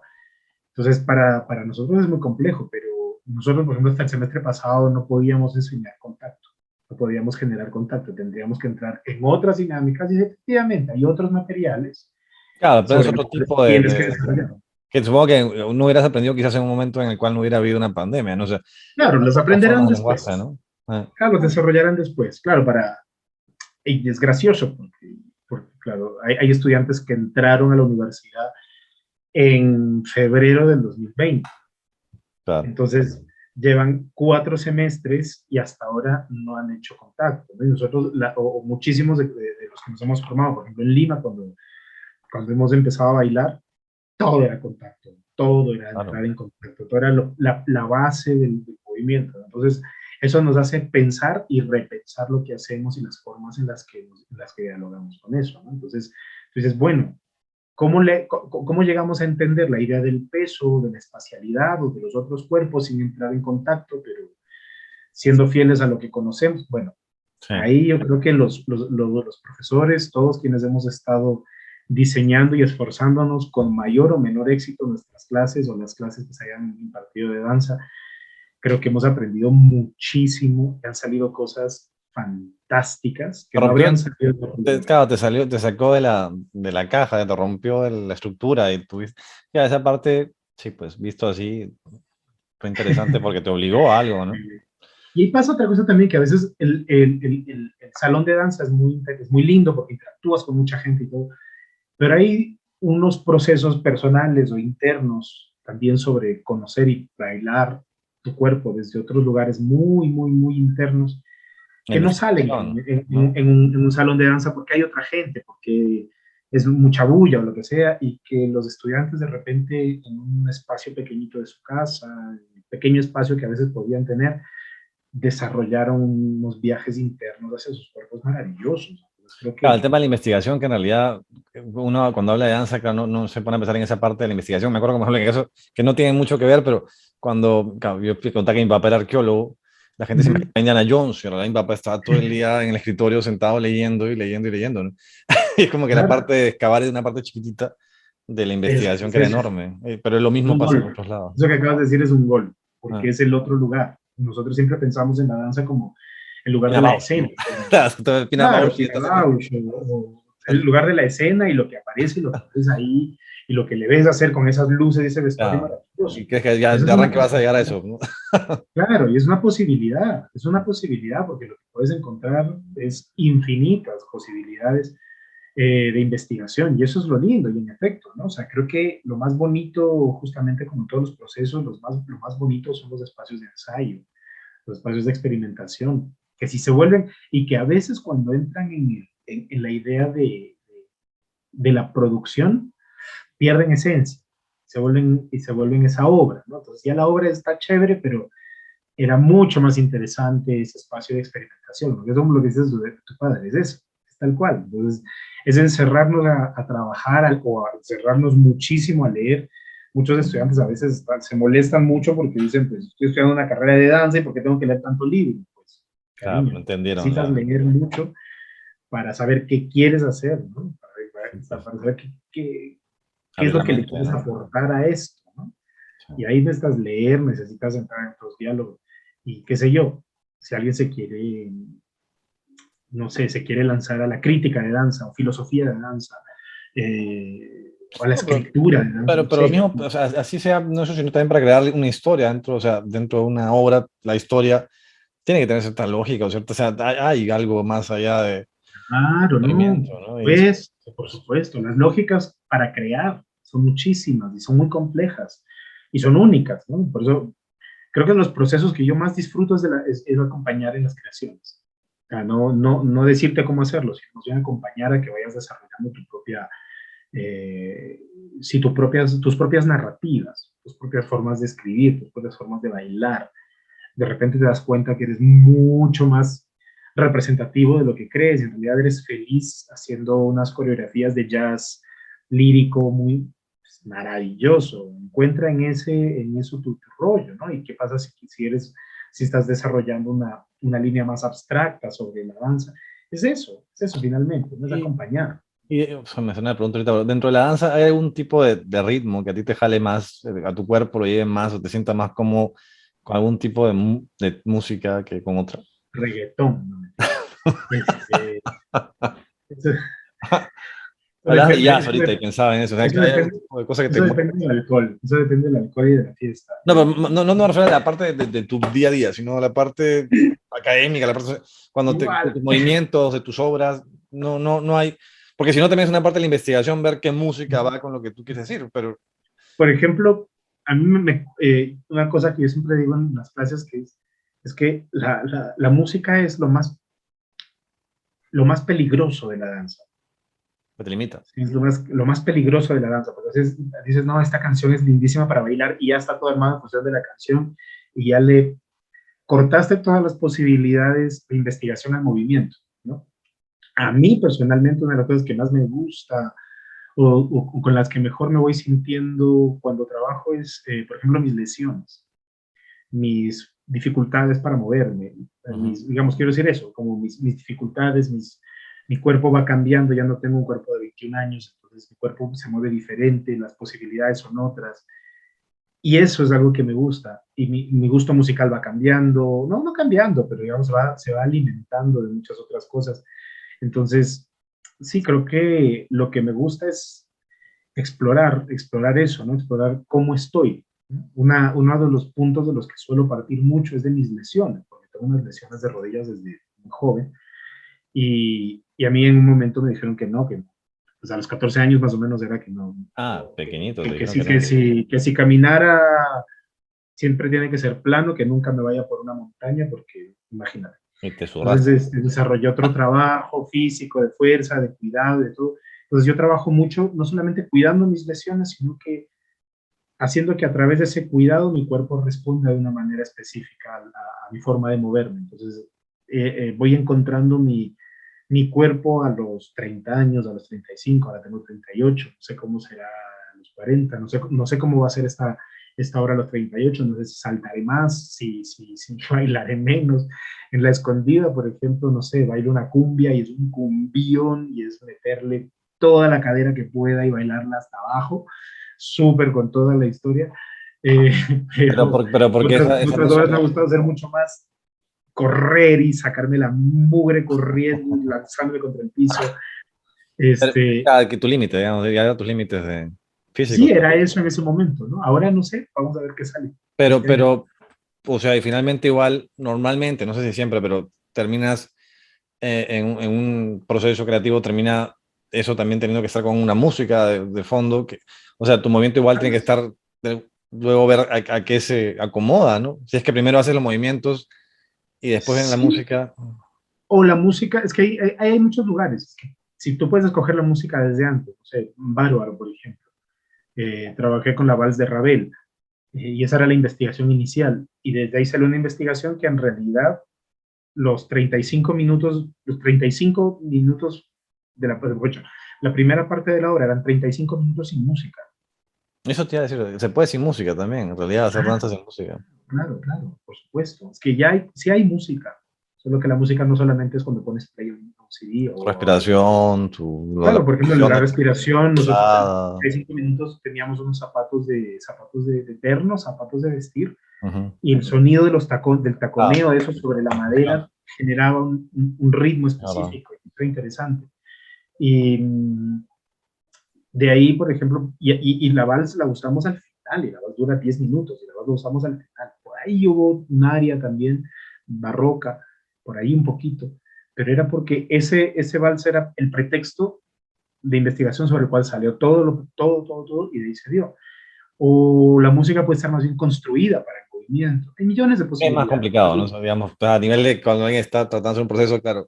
Entonces, para nosotros es muy complejo, pero nosotros, por ejemplo, hasta el semestre pasado no podíamos enseñar contacto, no podíamos generar contacto, tendríamos que entrar en otras dinámicas y efectivamente hay otros materiales claro, pero es sobre otro los cuales tipo tienes que desarrollar. que supongo que no hubieras aprendido quizás en un momento en el cual no hubiera habido una pandemia, no sé, Claro, los otra forma aprenderán de lenguaje, después, ¿no? Ah, claro, los desarrollarán después, claro, y es gracioso porque claro, hay estudiantes que entraron a la universidad en febrero del 2020. claro. Entonces, llevan 4 semestres y hasta ahora no han hecho contacto, ¿no? Y nosotros, o muchísimos de los que nos hemos formado, por ejemplo, en Lima, cuando hemos empezado a bailar, todo era contacto, todo era Claro. entrar en contacto, todo era la base del movimiento, ¿no? Entonces, eso nos hace pensar y repensar lo que hacemos y las formas en las que dialogamos con eso, ¿no? Entonces, bueno, ¿cómo llegamos a entender la idea del peso, de la espacialidad o de los otros cuerpos sin entrar en contacto, pero siendo fieles a lo que conocemos? Bueno, Sí. ahí yo creo que los profesores, todos quienes hemos estado diseñando y esforzándonos con mayor o menor éxito nuestras clases o las clases que se hayan impartido de danza, creo que hemos aprendido muchísimo, han salido cosas fantásticas que no Rompió, habrían salido de otro lugar. claro, te sacó de la caja, te rompió la estructura y tuviste, ya esa parte, sí, pues visto así, fue interesante porque te obligó a algo, ¿no? Y ahí pasa otra cosa también, que a veces el salón de danza es muy lindo porque interactúas con mucha gente y todo, pero hay unos procesos personales o internos también sobre conocer y bailar tu cuerpo desde otros lugares muy, muy, muy internos La que no salen investigación, ¿no? en un salón de danza porque hay otra gente, porque es mucha bulla o lo que sea, y que los estudiantes de repente en un espacio pequeñito de su casa, el pequeño espacio que a veces podían tener, desarrollaron unos viajes internos hacia sus cuerpos maravillosos. Entonces, creo Claro, el que, tema de la investigación, que en realidad uno cuando habla de danza, claro, no se pone a pensar en esa parte de la investigación. Me acuerdo, como ejemplo, que eso, que no tiene mucho que ver, pero cuando claro, yo te conté que mi papá era arqueólogo, la gente se imagina a Indiana Jones, y en realidad mi papá estaba todo el día en el escritorio sentado leyendo y leyendo y leyendo, ¿no? Y es como que la claro, parte de excavar es una parte chiquitita de la investigación es que era eso, enorme, pero lo es mismo un pasa en gol. otros lados. Eso que acabas de decir es un gol, Ah. porque es el otro lugar. Nosotros siempre pensamos en la danza como el lugar Pina de la Bausch, ¿no? escena. Claro, Pina Claro, Bausch y Pina estás en Bausch, o el lugar de la escena y lo que aparece y lo que ves ahí y lo que le ves hacer con esas luces y ese vestuario claro. maravilloso. Y crees que ya Esa de es una arranque vas a llegar a posibilidad. eso, ¿no? Claro, y es una posibilidad porque lo que puedes encontrar es infinitas posibilidades de investigación, y eso es lo lindo, y en efecto, ¿no? O sea, creo que lo más bonito, justamente como todos los procesos, lo más bonito son los espacios de ensayo, los espacios de experimentación, que si se vuelven, y que a veces cuando entran en la idea de la producción, pierden esencia, se vuelven esa obra, ¿no? Entonces ya la obra está chévere, pero era mucho más interesante ese espacio de experimentación, porque es como lo que dices de tu padre, es eso, es tal cual. Entonces, es encerrarnos a trabajar o a encerrarnos muchísimo a leer. Muchos estudiantes a veces se molestan mucho porque dicen, pues estoy estudiando una carrera de danza y ¿por qué tengo que leer tanto libro? Pues, Claro, cariño, no entendieron. necesitas leer mucho para saber qué quieres hacer, ¿no? Para saber qué es Abrir lo la que le mente, quieres ¿no? aportar a esto, ¿no? Sí. Y ahí necesitas leer, necesitas entrar en otros diálogos. Y qué sé yo, si alguien se quiere, no sé, se quiere lanzar a la crítica de danza o filosofía de danza, o a la No, escritura de danza, no pero lo sé. mismo, o sea, así sea, no sé, sino también para crear una historia dentro, o sea, dentro de una obra, la historia tiene que tener cierta lógica, o cierta, o sea, hay algo más allá de Claro, ¿no? entretenimiento, ¿no? Y eso, Pues, por supuesto, las lógicas para crear son muchísimas y son muy complejas y son únicas, ¿no? Por eso creo que los procesos que yo más disfruto es acompañar en las creaciones. O sea, no decirte cómo hacerlo, sino más bien acompañar a que vayas desarrollando tu propia, eh, sí, tus propias narrativas, tus propias formas de escribir, tus propias formas de bailar. De repente te das cuenta que eres mucho más representativo de lo que crees, y en realidad eres feliz haciendo unas coreografías de jazz lírico muy pues, maravilloso. Encuentra en eso tu rollo, ¿no? ¿Y qué pasa si estás desarrollando una línea más abstracta sobre la danza? Es eso finalmente, no es y, acompañar. o sea, me hace una pregunta ahorita, pero dentro de la danza, ¿hay algún tipo de ritmo que a ti te jale más, a tu cuerpo lo lleve más o te sienta más como con algún tipo de música que con otra? Reggaetón, no mentira. Este, eso, eso Hablabas de depende, jazz ahorita y pensaba en eso, o sea, que eso hay algún depende, tipo de cosa que te eso mueva. depende del alcohol, eso depende del alcohol y de la fiesta. No, pero no me refiero a la parte de tu día a día, sino a la parte académica, la parte cuando Igual, tus movimientos, de tus obras, no hay, porque si no también es una parte de la investigación ver qué música va con lo que tú quieres decir, pero por ejemplo, a mí una cosa que yo siempre digo en las clases es que la música es lo más peligroso de la danza. te limita. ¿Sí? Es lo más peligroso de la danza. Porque a veces dices, no, esta canción es lindísima para bailar y ya está todo armado en función de la canción y ya le cortaste todas las posibilidades de investigación al movimiento, ¿no? A mí personalmente una de las cosas que más me gusta o con las que mejor me voy sintiendo cuando trabajo es, por ejemplo, mis lesiones, mis dificultades para moverme, digamos, quiero decir eso, como mis dificultades, mi cuerpo va cambiando, ya no tengo un cuerpo de 21 años, entonces mi cuerpo se mueve diferente, las posibilidades son otras, y eso es algo que me gusta, y mi gusto musical va cambiando, no cambiando, pero digamos, se va alimentando de muchas otras cosas, entonces, sí, creo que lo que me gusta es explorar eso, ¿no? Explorar cómo estoy. ¿No? Uno de los puntos de los que suelo partir mucho es de mis lesiones, porque tengo unas lesiones de rodillas desde muy joven, y a mí en un momento me dijeron que no. Pues a los 14 años más o menos era que no, Ah, pequeñito, te que dijeron sí, que no. que si caminara siempre tiene que ser plano, que nunca me vaya por una montaña, porque imagínate. Y te Entonces zurraste. desarrollé otro trabajo físico, de fuerza, de cuidado, de todo. Entonces yo trabajo mucho, no solamente cuidando mis lesiones, sino que haciendo que a través de ese cuidado mi cuerpo responda de una manera específica a mi forma de moverme. Entonces voy encontrando mi cuerpo a los 30 años, a los 35, ahora tengo 38, no sé cómo será a los 40, no sé cómo va a ser esta hora a los 38, no sé si saltaré más, si bailaré menos. En la escondida, por ejemplo, no sé, bailo una cumbia y es un cumbión y es meterle toda la cadera que pueda y bailarla hasta abajo, súper con toda la historia. Eh, pero Pero porque esa otras horas música, me ha gustado hacer mucho más correr y sacarme la mugre corriendo y lanzándome contra el piso. que tu límite, digamos, ya era tus límites Sí, físicos. era eso en ese momento, ¿no? Ahora no sé, vamos a ver qué sale este año. Pero, o sea, y finalmente igual, normalmente, no sé si siempre, pero terminas en un proceso creativo, termina eso también teniendo que estar con una música de fondo, que, o sea, tu movimiento igual tiene que estar, luego ver a qué se acomoda, ¿no? Si es que primero haces los movimientos y después en la Sí, música. o la música, es que hay muchos lugares. Es que si tú puedes escoger la música desde antes, no sé, Bárbaro, por ejemplo. Trabajé con la Vals de Ravel y esa era la investigación inicial. Y desde ahí salió una investigación que en realidad los 35 minutos de la primera parte de la obra eran 35 minutos sin música. Eso te iba a decir, se puede sin música también, en realidad hacer Claro, danzas sin música. claro, claro, por supuesto. Es que ya hay, sí hay música, solo que la música no solamente es cuando pones play a un CD Tu o a un. respiración, la Claro, por ejemplo, posición la de respiración, nosotros en posada. 35 minutos teníamos unos zapatos de terno, zapatos de vestir, Ujú. y el sonido de del Ah, taconeo de eso sobre la madera generaba un ritmo es verdad. específico, y fue interesante. Y de ahí, por ejemplo, y la vals la usamos al final, y la vals dura 10 minutos, y la vals la usamos al final. Por ahí hubo un área también barroca, por ahí un poquito, pero era porque ese vals era el pretexto de investigación sobre el cual salió todo, y de ahí se dio. O la música puede estar más bien construida para el movimiento. Hay millones de Es más posibilidades. complicado, ¿no? O sea, digamos, a nivel de cuando alguien está tratando de hacer un proceso, claro,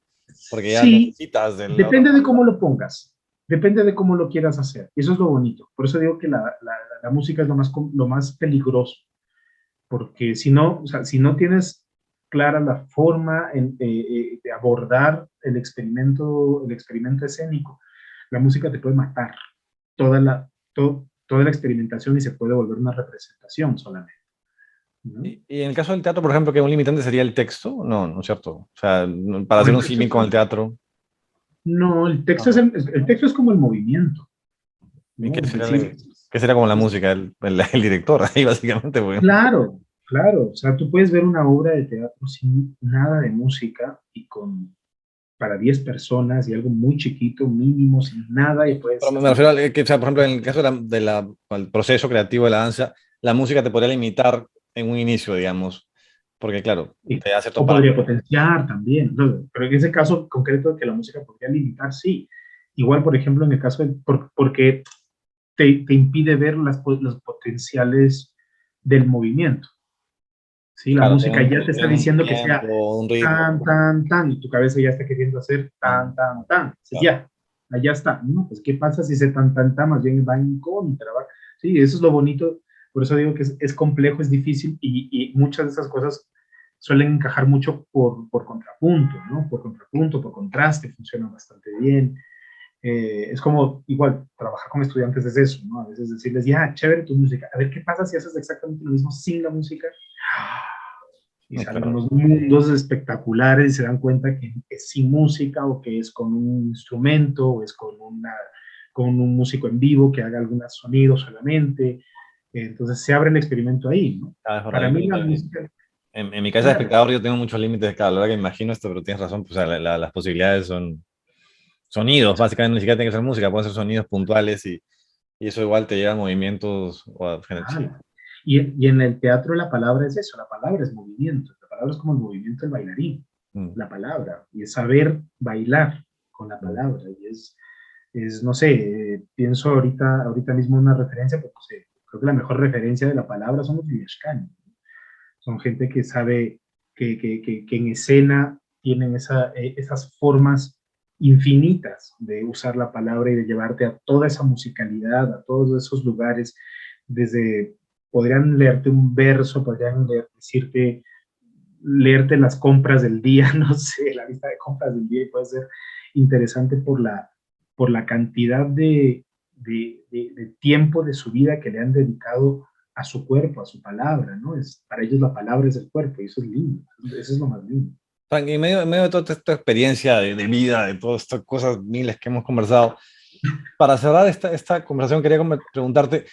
porque ya Sí, necesitas de la otra depende de parte. cómo lo pongas, depende de cómo lo quieras hacer. Y eso es lo bonito. Por eso digo que la música es lo más peligroso, porque si no, o sea, si no tienes clara la forma de abordar el experimento escénico, la música te puede matar toda la experimentación y se puede volver una representación solamente, ¿no? Y en el caso del teatro, por ejemplo, que un limitante sería el texto, no, no es cierto. O sea, para No, hacer un símil con el teatro, no, el no, texto no. el texto es como el movimiento, ¿Y ¿no? Es decir, qué sería como la música, el director, ahí básicamente, güey. claro, claro. O sea, tú puedes ver una obra de teatro sin nada de música y para 10 personas y algo muy chiquito, mínimo, sin nada, y Pero puedes me hacer. refiero a que, o sea, por ejemplo, en el caso el proceso creativo de la danza, la música te podría limitar en un inicio, digamos, porque claro, te da cierto O parámetro. podría potenciar también, ¿no? Pero en ese caso concreto de que la música podría limitar, sí. Igual, por ejemplo, en el caso porque te impide ver los potenciales del movimiento. ¿Sí? La Claro, música ya te está tiene un diciendo que sea tiempo, un ritmo. tan, tan, tan, y tu cabeza ya está queriendo hacer tan, tan, tan. Dices, Claro. ya, allá está. No, pues, ¿qué pasa si ese tan, tan, tan más bien va en contra? Sí, eso es lo bonito. Por eso digo que es complejo, es difícil, y muchas de esas cosas suelen encajar mucho por contrapunto, ¿no? Por contrapunto, por contraste, funciona bastante bien. Es como, igual, trabajar con estudiantes es eso, ¿no? A veces decirles, ya, chévere tu música. A ver, ¿qué pasa si haces exactamente lo mismo sin la música? Y salen Claro. unos mundos espectaculares y se dan cuenta que es sin música o que es con un instrumento o es con un músico en vivo que haga algunos sonidos solamente. Entonces se abre el experimento ahí, ¿no? Ah, es verdad, Para yo mí también la música, en mi cabeza de claro, espectador yo tengo muchos límites, claro, la verdad que me imagino esto, pero tienes razón, pues, o sea, las posibilidades son sonidos, básicamente ni siquiera tiene que ser música, pueden ser sonidos puntuales y eso igual te lleva a movimientos o a sí. claro. Y en el teatro la palabra es eso, la palabra es movimiento, la palabra es como el movimiento del bailarín, Mm, la palabra, y es saber bailar con la mm. palabra, y no sé, pienso ahorita mismo una referencia, porque no sé, creo que la mejor referencia de la palabra son los Villashkani. Son gente que sabe que en escena tienen esas formas infinitas de usar la palabra y de llevarte a toda esa musicalidad, a todos esos lugares, desde, podrían leerte un verso, decirte, leerte las compras del día, no sé, la lista de compras del día, y puede ser interesante por la cantidad de tiempo de su vida que le han dedicado a su cuerpo, a su palabra, ¿no? Para ellos la palabra es el cuerpo y eso es lindo, eso es lo más lindo. Frank, en medio de toda esta experiencia de vida, de todas estas cosas miles que hemos conversado, para cerrar esta conversación quería preguntarte,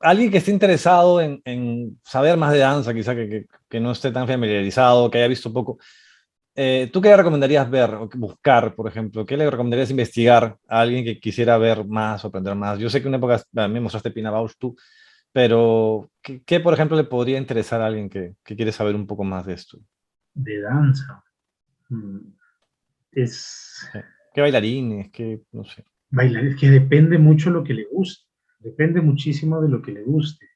alguien que esté interesado en saber más de danza, quizá que no esté tan familiarizado, que haya visto poco, ¿tú qué le recomendarías ver o buscar, por ejemplo? ¿Qué le recomendarías investigar a alguien que quisiera ver más o aprender más? Yo sé que en una época me mostraste Pina Bausch tú, pero ¿qué, por ejemplo, le podría interesar a alguien que quiere saber un poco más de esto? De danza. Mm, Es, Sí. ¿Qué bailarines? ¿Qué, no sé? Bailar es que depende mucho lo que le guste, depende muchísimo de lo que le guste.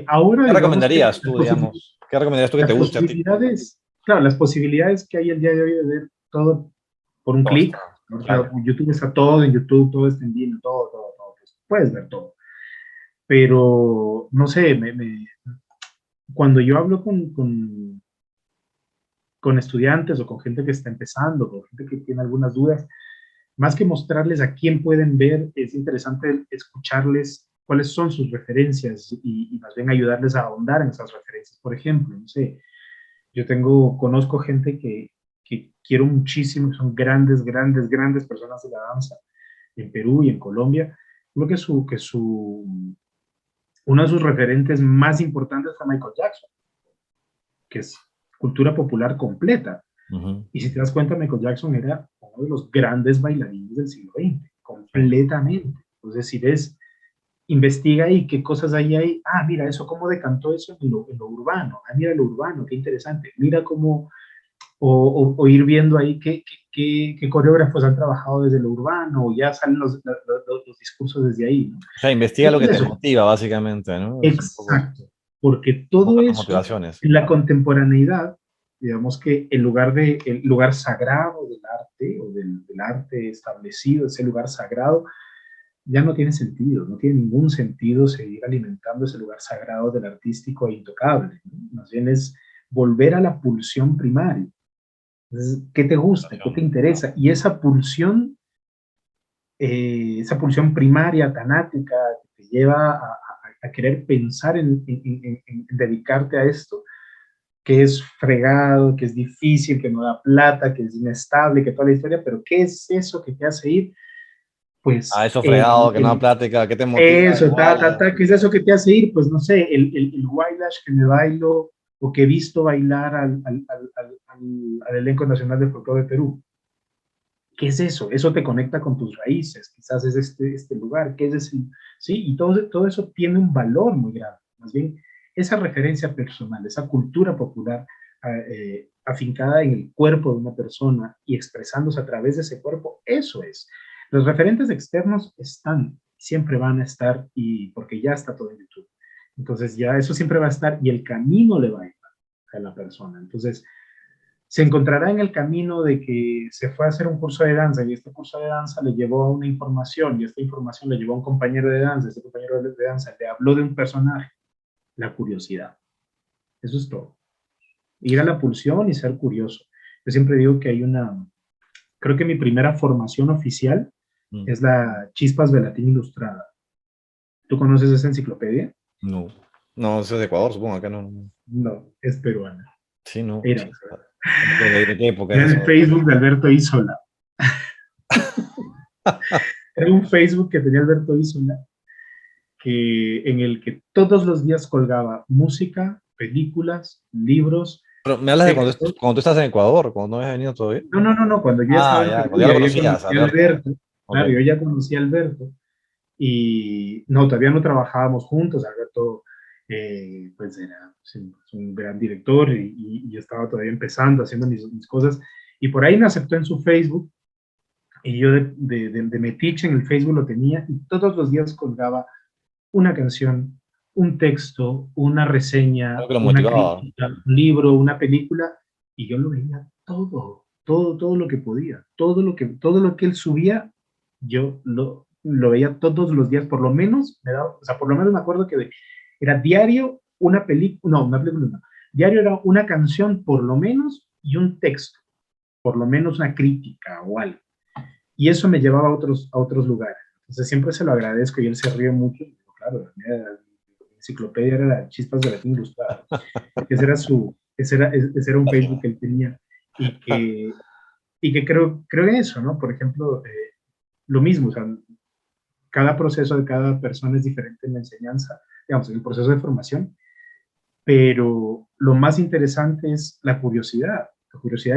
Ahora, ¿Qué digamos que recomendarías tú, digamos? ¿Qué recomendarías tú que te las guste a ti? posibilidades, claro, las posibilidades que hay el día de hoy de ver todo por un Todo clic, está, ¿no? O sea, claro. YouTube está todo en YouTube, todo está en vivo, todo, todo, todo, pues, puedes ver todo. Pero, no sé, cuando yo hablo con estudiantes o con gente que está empezando, con gente que tiene algunas dudas, más que mostrarles a quién pueden ver, es interesante escucharles cuáles son sus referencias y más bien ayudarles a ahondar en esas referencias. Por ejemplo, no sé, conozco gente que quiero muchísimo, que son grandes, grandes, grandes personas de la danza en Perú y en Colombia. Creo uno de sus referentes más importantes fue Michael Jackson, que es cultura popular completa. Ujú. Y si te das cuenta, Michael Jackson era uno de los grandes bailarines del siglo XX, Sí. completamente. Entonces, si ves, investiga ahí qué cosas hay. Ah, mira, eso, cómo decantó eso en lo urbano. Ah, mira lo urbano, qué interesante. Mira cómo, o ir viendo ahí qué coreógrafos han trabajado desde lo urbano, o ya salen los discursos desde ahí, ¿no? O sea, investiga lo Eso que es te eso. motiva, básicamente, ¿no? Es un poco Exacto. Porque todo buscar tus eso, motivaciones. en la contemporaneidad, digamos que el lugar sagrado del arte o del arte establecido, ese lugar sagrado, ya no tiene sentido, no tiene ningún sentido seguir alimentando ese lugar sagrado del artístico e intocable, ¿no? Más bien es volver a la pulsión primaria. Entonces, ¿qué te gusta? ¿Qué te interesa? Y esa pulsión primaria, tanática, que te lleva a querer pensar en dedicarte a esto, que es fregado, que es difícil, que no da plata, que es inestable, que toda la historia, pero ¿qué es eso que te hace ir? Ah, Pues eso fregado, que no da plática, ¿qué te motiva eso, igual? ¿qué es eso que te hace ir? Pues no sé, el Wailash que me bailo o que he visto bailar al elenco nacional de folclore de Perú. ¿Qué es eso? Eso te conecta con tus raíces, quizás es este lugar, ¿qué es ese? Sí, y todo eso tiene un valor muy grande. Más bien, esa referencia personal, esa cultura popular afincada en el cuerpo de una persona y expresándose a través de ese cuerpo, eso es. Los referentes externos están, siempre van a estar, y porque ya está todo en YouTube. Entonces ya eso siempre va a estar y el camino le va a ir a la persona. Entonces, se encontrará en el camino de que se fue a hacer un curso de danza y este curso de danza le llevó a una información y esta información le llevó a un compañero de danza, este compañero de danza le habló de un personaje, la curiosidad. Eso es todo. Ir a la pulsión y ser curioso. Yo siempre digo que creo que mi primera formación oficial Mm. es la Chispas Velatín Ilustrada. ¿Tú conoces esa enciclopedia? No, no, eso es de Ecuador, supongo, acá no. No, es peruana. Sí, no, Era chispa. ¿Cómo que de qué época Era es el eso? Facebook de Alberto Isola. Era un Facebook que tenía Alberto Isola en el que todos los días colgaba música, películas, libros, Pero me hablas de textos. cuando tú estás en Ecuador, cuando no habías venido todavía. No, cuando yo ya estaba Ah, en ya, Perú, cuando ya lo ya yo conocías, conocí a Alberto. Alberto, Ok. claro, yo ya conocí a Alberto y no, todavía no trabajábamos juntos, Alberto pues era un gran director y yo estaba todavía empezando, haciendo mis cosas y por ahí me aceptó en su Facebook y yo de metiche en el Facebook lo tenía y todos los días colgaba una canción, un texto, una Algo reseña, que lo una motivaba. crítica, un libro, una película, y yo lo veía todo lo que podía, todo lo que él subía, yo lo veía todos los días, por lo menos, o sea, por lo menos me acuerdo que era diario una película, no, una película no, diario era una canción por lo menos y un texto, por lo menos una crítica o algo. Y eso me llevaba a otros lugares. Entonces siempre se lo agradezco y él se ríe mucho. Claro, la enciclopedia era la Chispas de Latín Ilustrada. Ese era un Facebook que él tenía y que creo en eso, ¿no? Por ejemplo, lo mismo, o sea, cada proceso de cada persona es diferente en la enseñanza, digamos, en el proceso de formación, pero lo más interesante es la curiosidad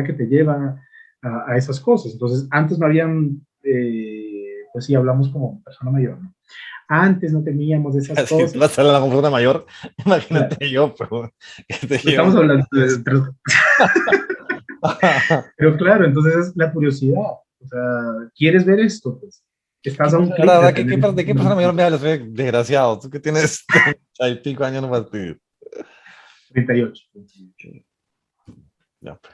que te lleva a esas cosas. Entonces, antes no habían, pues sí, hablamos como persona mayor, ¿no? Antes no teníamos esas Si tú cosas. vas a la persona mayor, Claro, imagínate yo, pero que te llevo estamos unos hablando años. pero claro, entonces es la curiosidad. O sea, ¿quieres ver esto? Pues Estás a un clic ¿Verdad? de ¿Qué, tener de qué persona mayor me hablas? Desgraciado, tú que tienes 35 años no fastidio. 38. Ya, pues,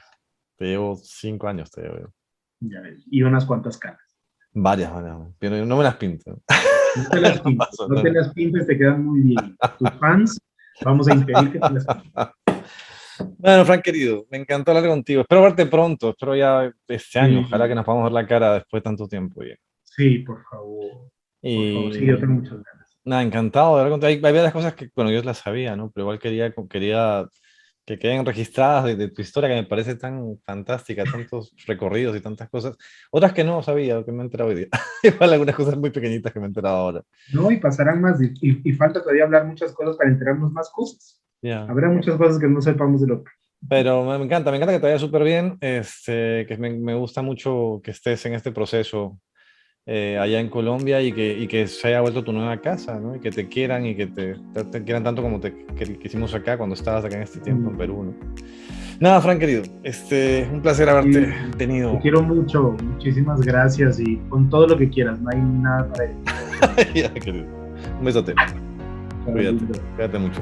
te llevo 5 años, te llevo. Ya ves, y unas cuantas caras. Varias, pero no me las pinto. No te las No pintes, paso, no te las pintes, te quedan muy bien. Tus fans, vamos a impedir que te las pintes. Bueno, Frank, querido, me encantó hablar contigo. Espero verte pronto, espero ya este año. Ojalá que nos podamos ver la cara después de tanto tiempo. Ya. Sí, por favor. Por favor, sí, yo Y tengo muchas ganas. nada, encantado de hablar contigo. Había las cosas que, bueno, yo las sabía, ¿no? Pero igual quería que queden registradas de tu historia que me parece tan fantástica, tantos recorridos y tantas cosas. Otras que no sabía, que me he enterado hoy día. Igual algunas cosas muy pequeñitas que me he enterado ahora. No, y pasarán más, y falta todavía hablar muchas cosas para enterarnos más cosas. Ya. Habrá muchas cosas que no sepamos de lo que. Pero me encanta que te vaya súper bien, que me gusta mucho que estés en este proceso allá en Colombia y que se haya vuelto tu nueva casa, ¿no? Y que te quieran y que te quieran tanto como que hicimos acá cuando estabas acá en este tiempo en Perú, ¿no? Nada, Frank, querido, un placer haberte tenido. Te quiero mucho, muchísimas gracias y con todo lo que quieras, no hay nada para ello. Ya, querido. Un besote. Cuídate mucho.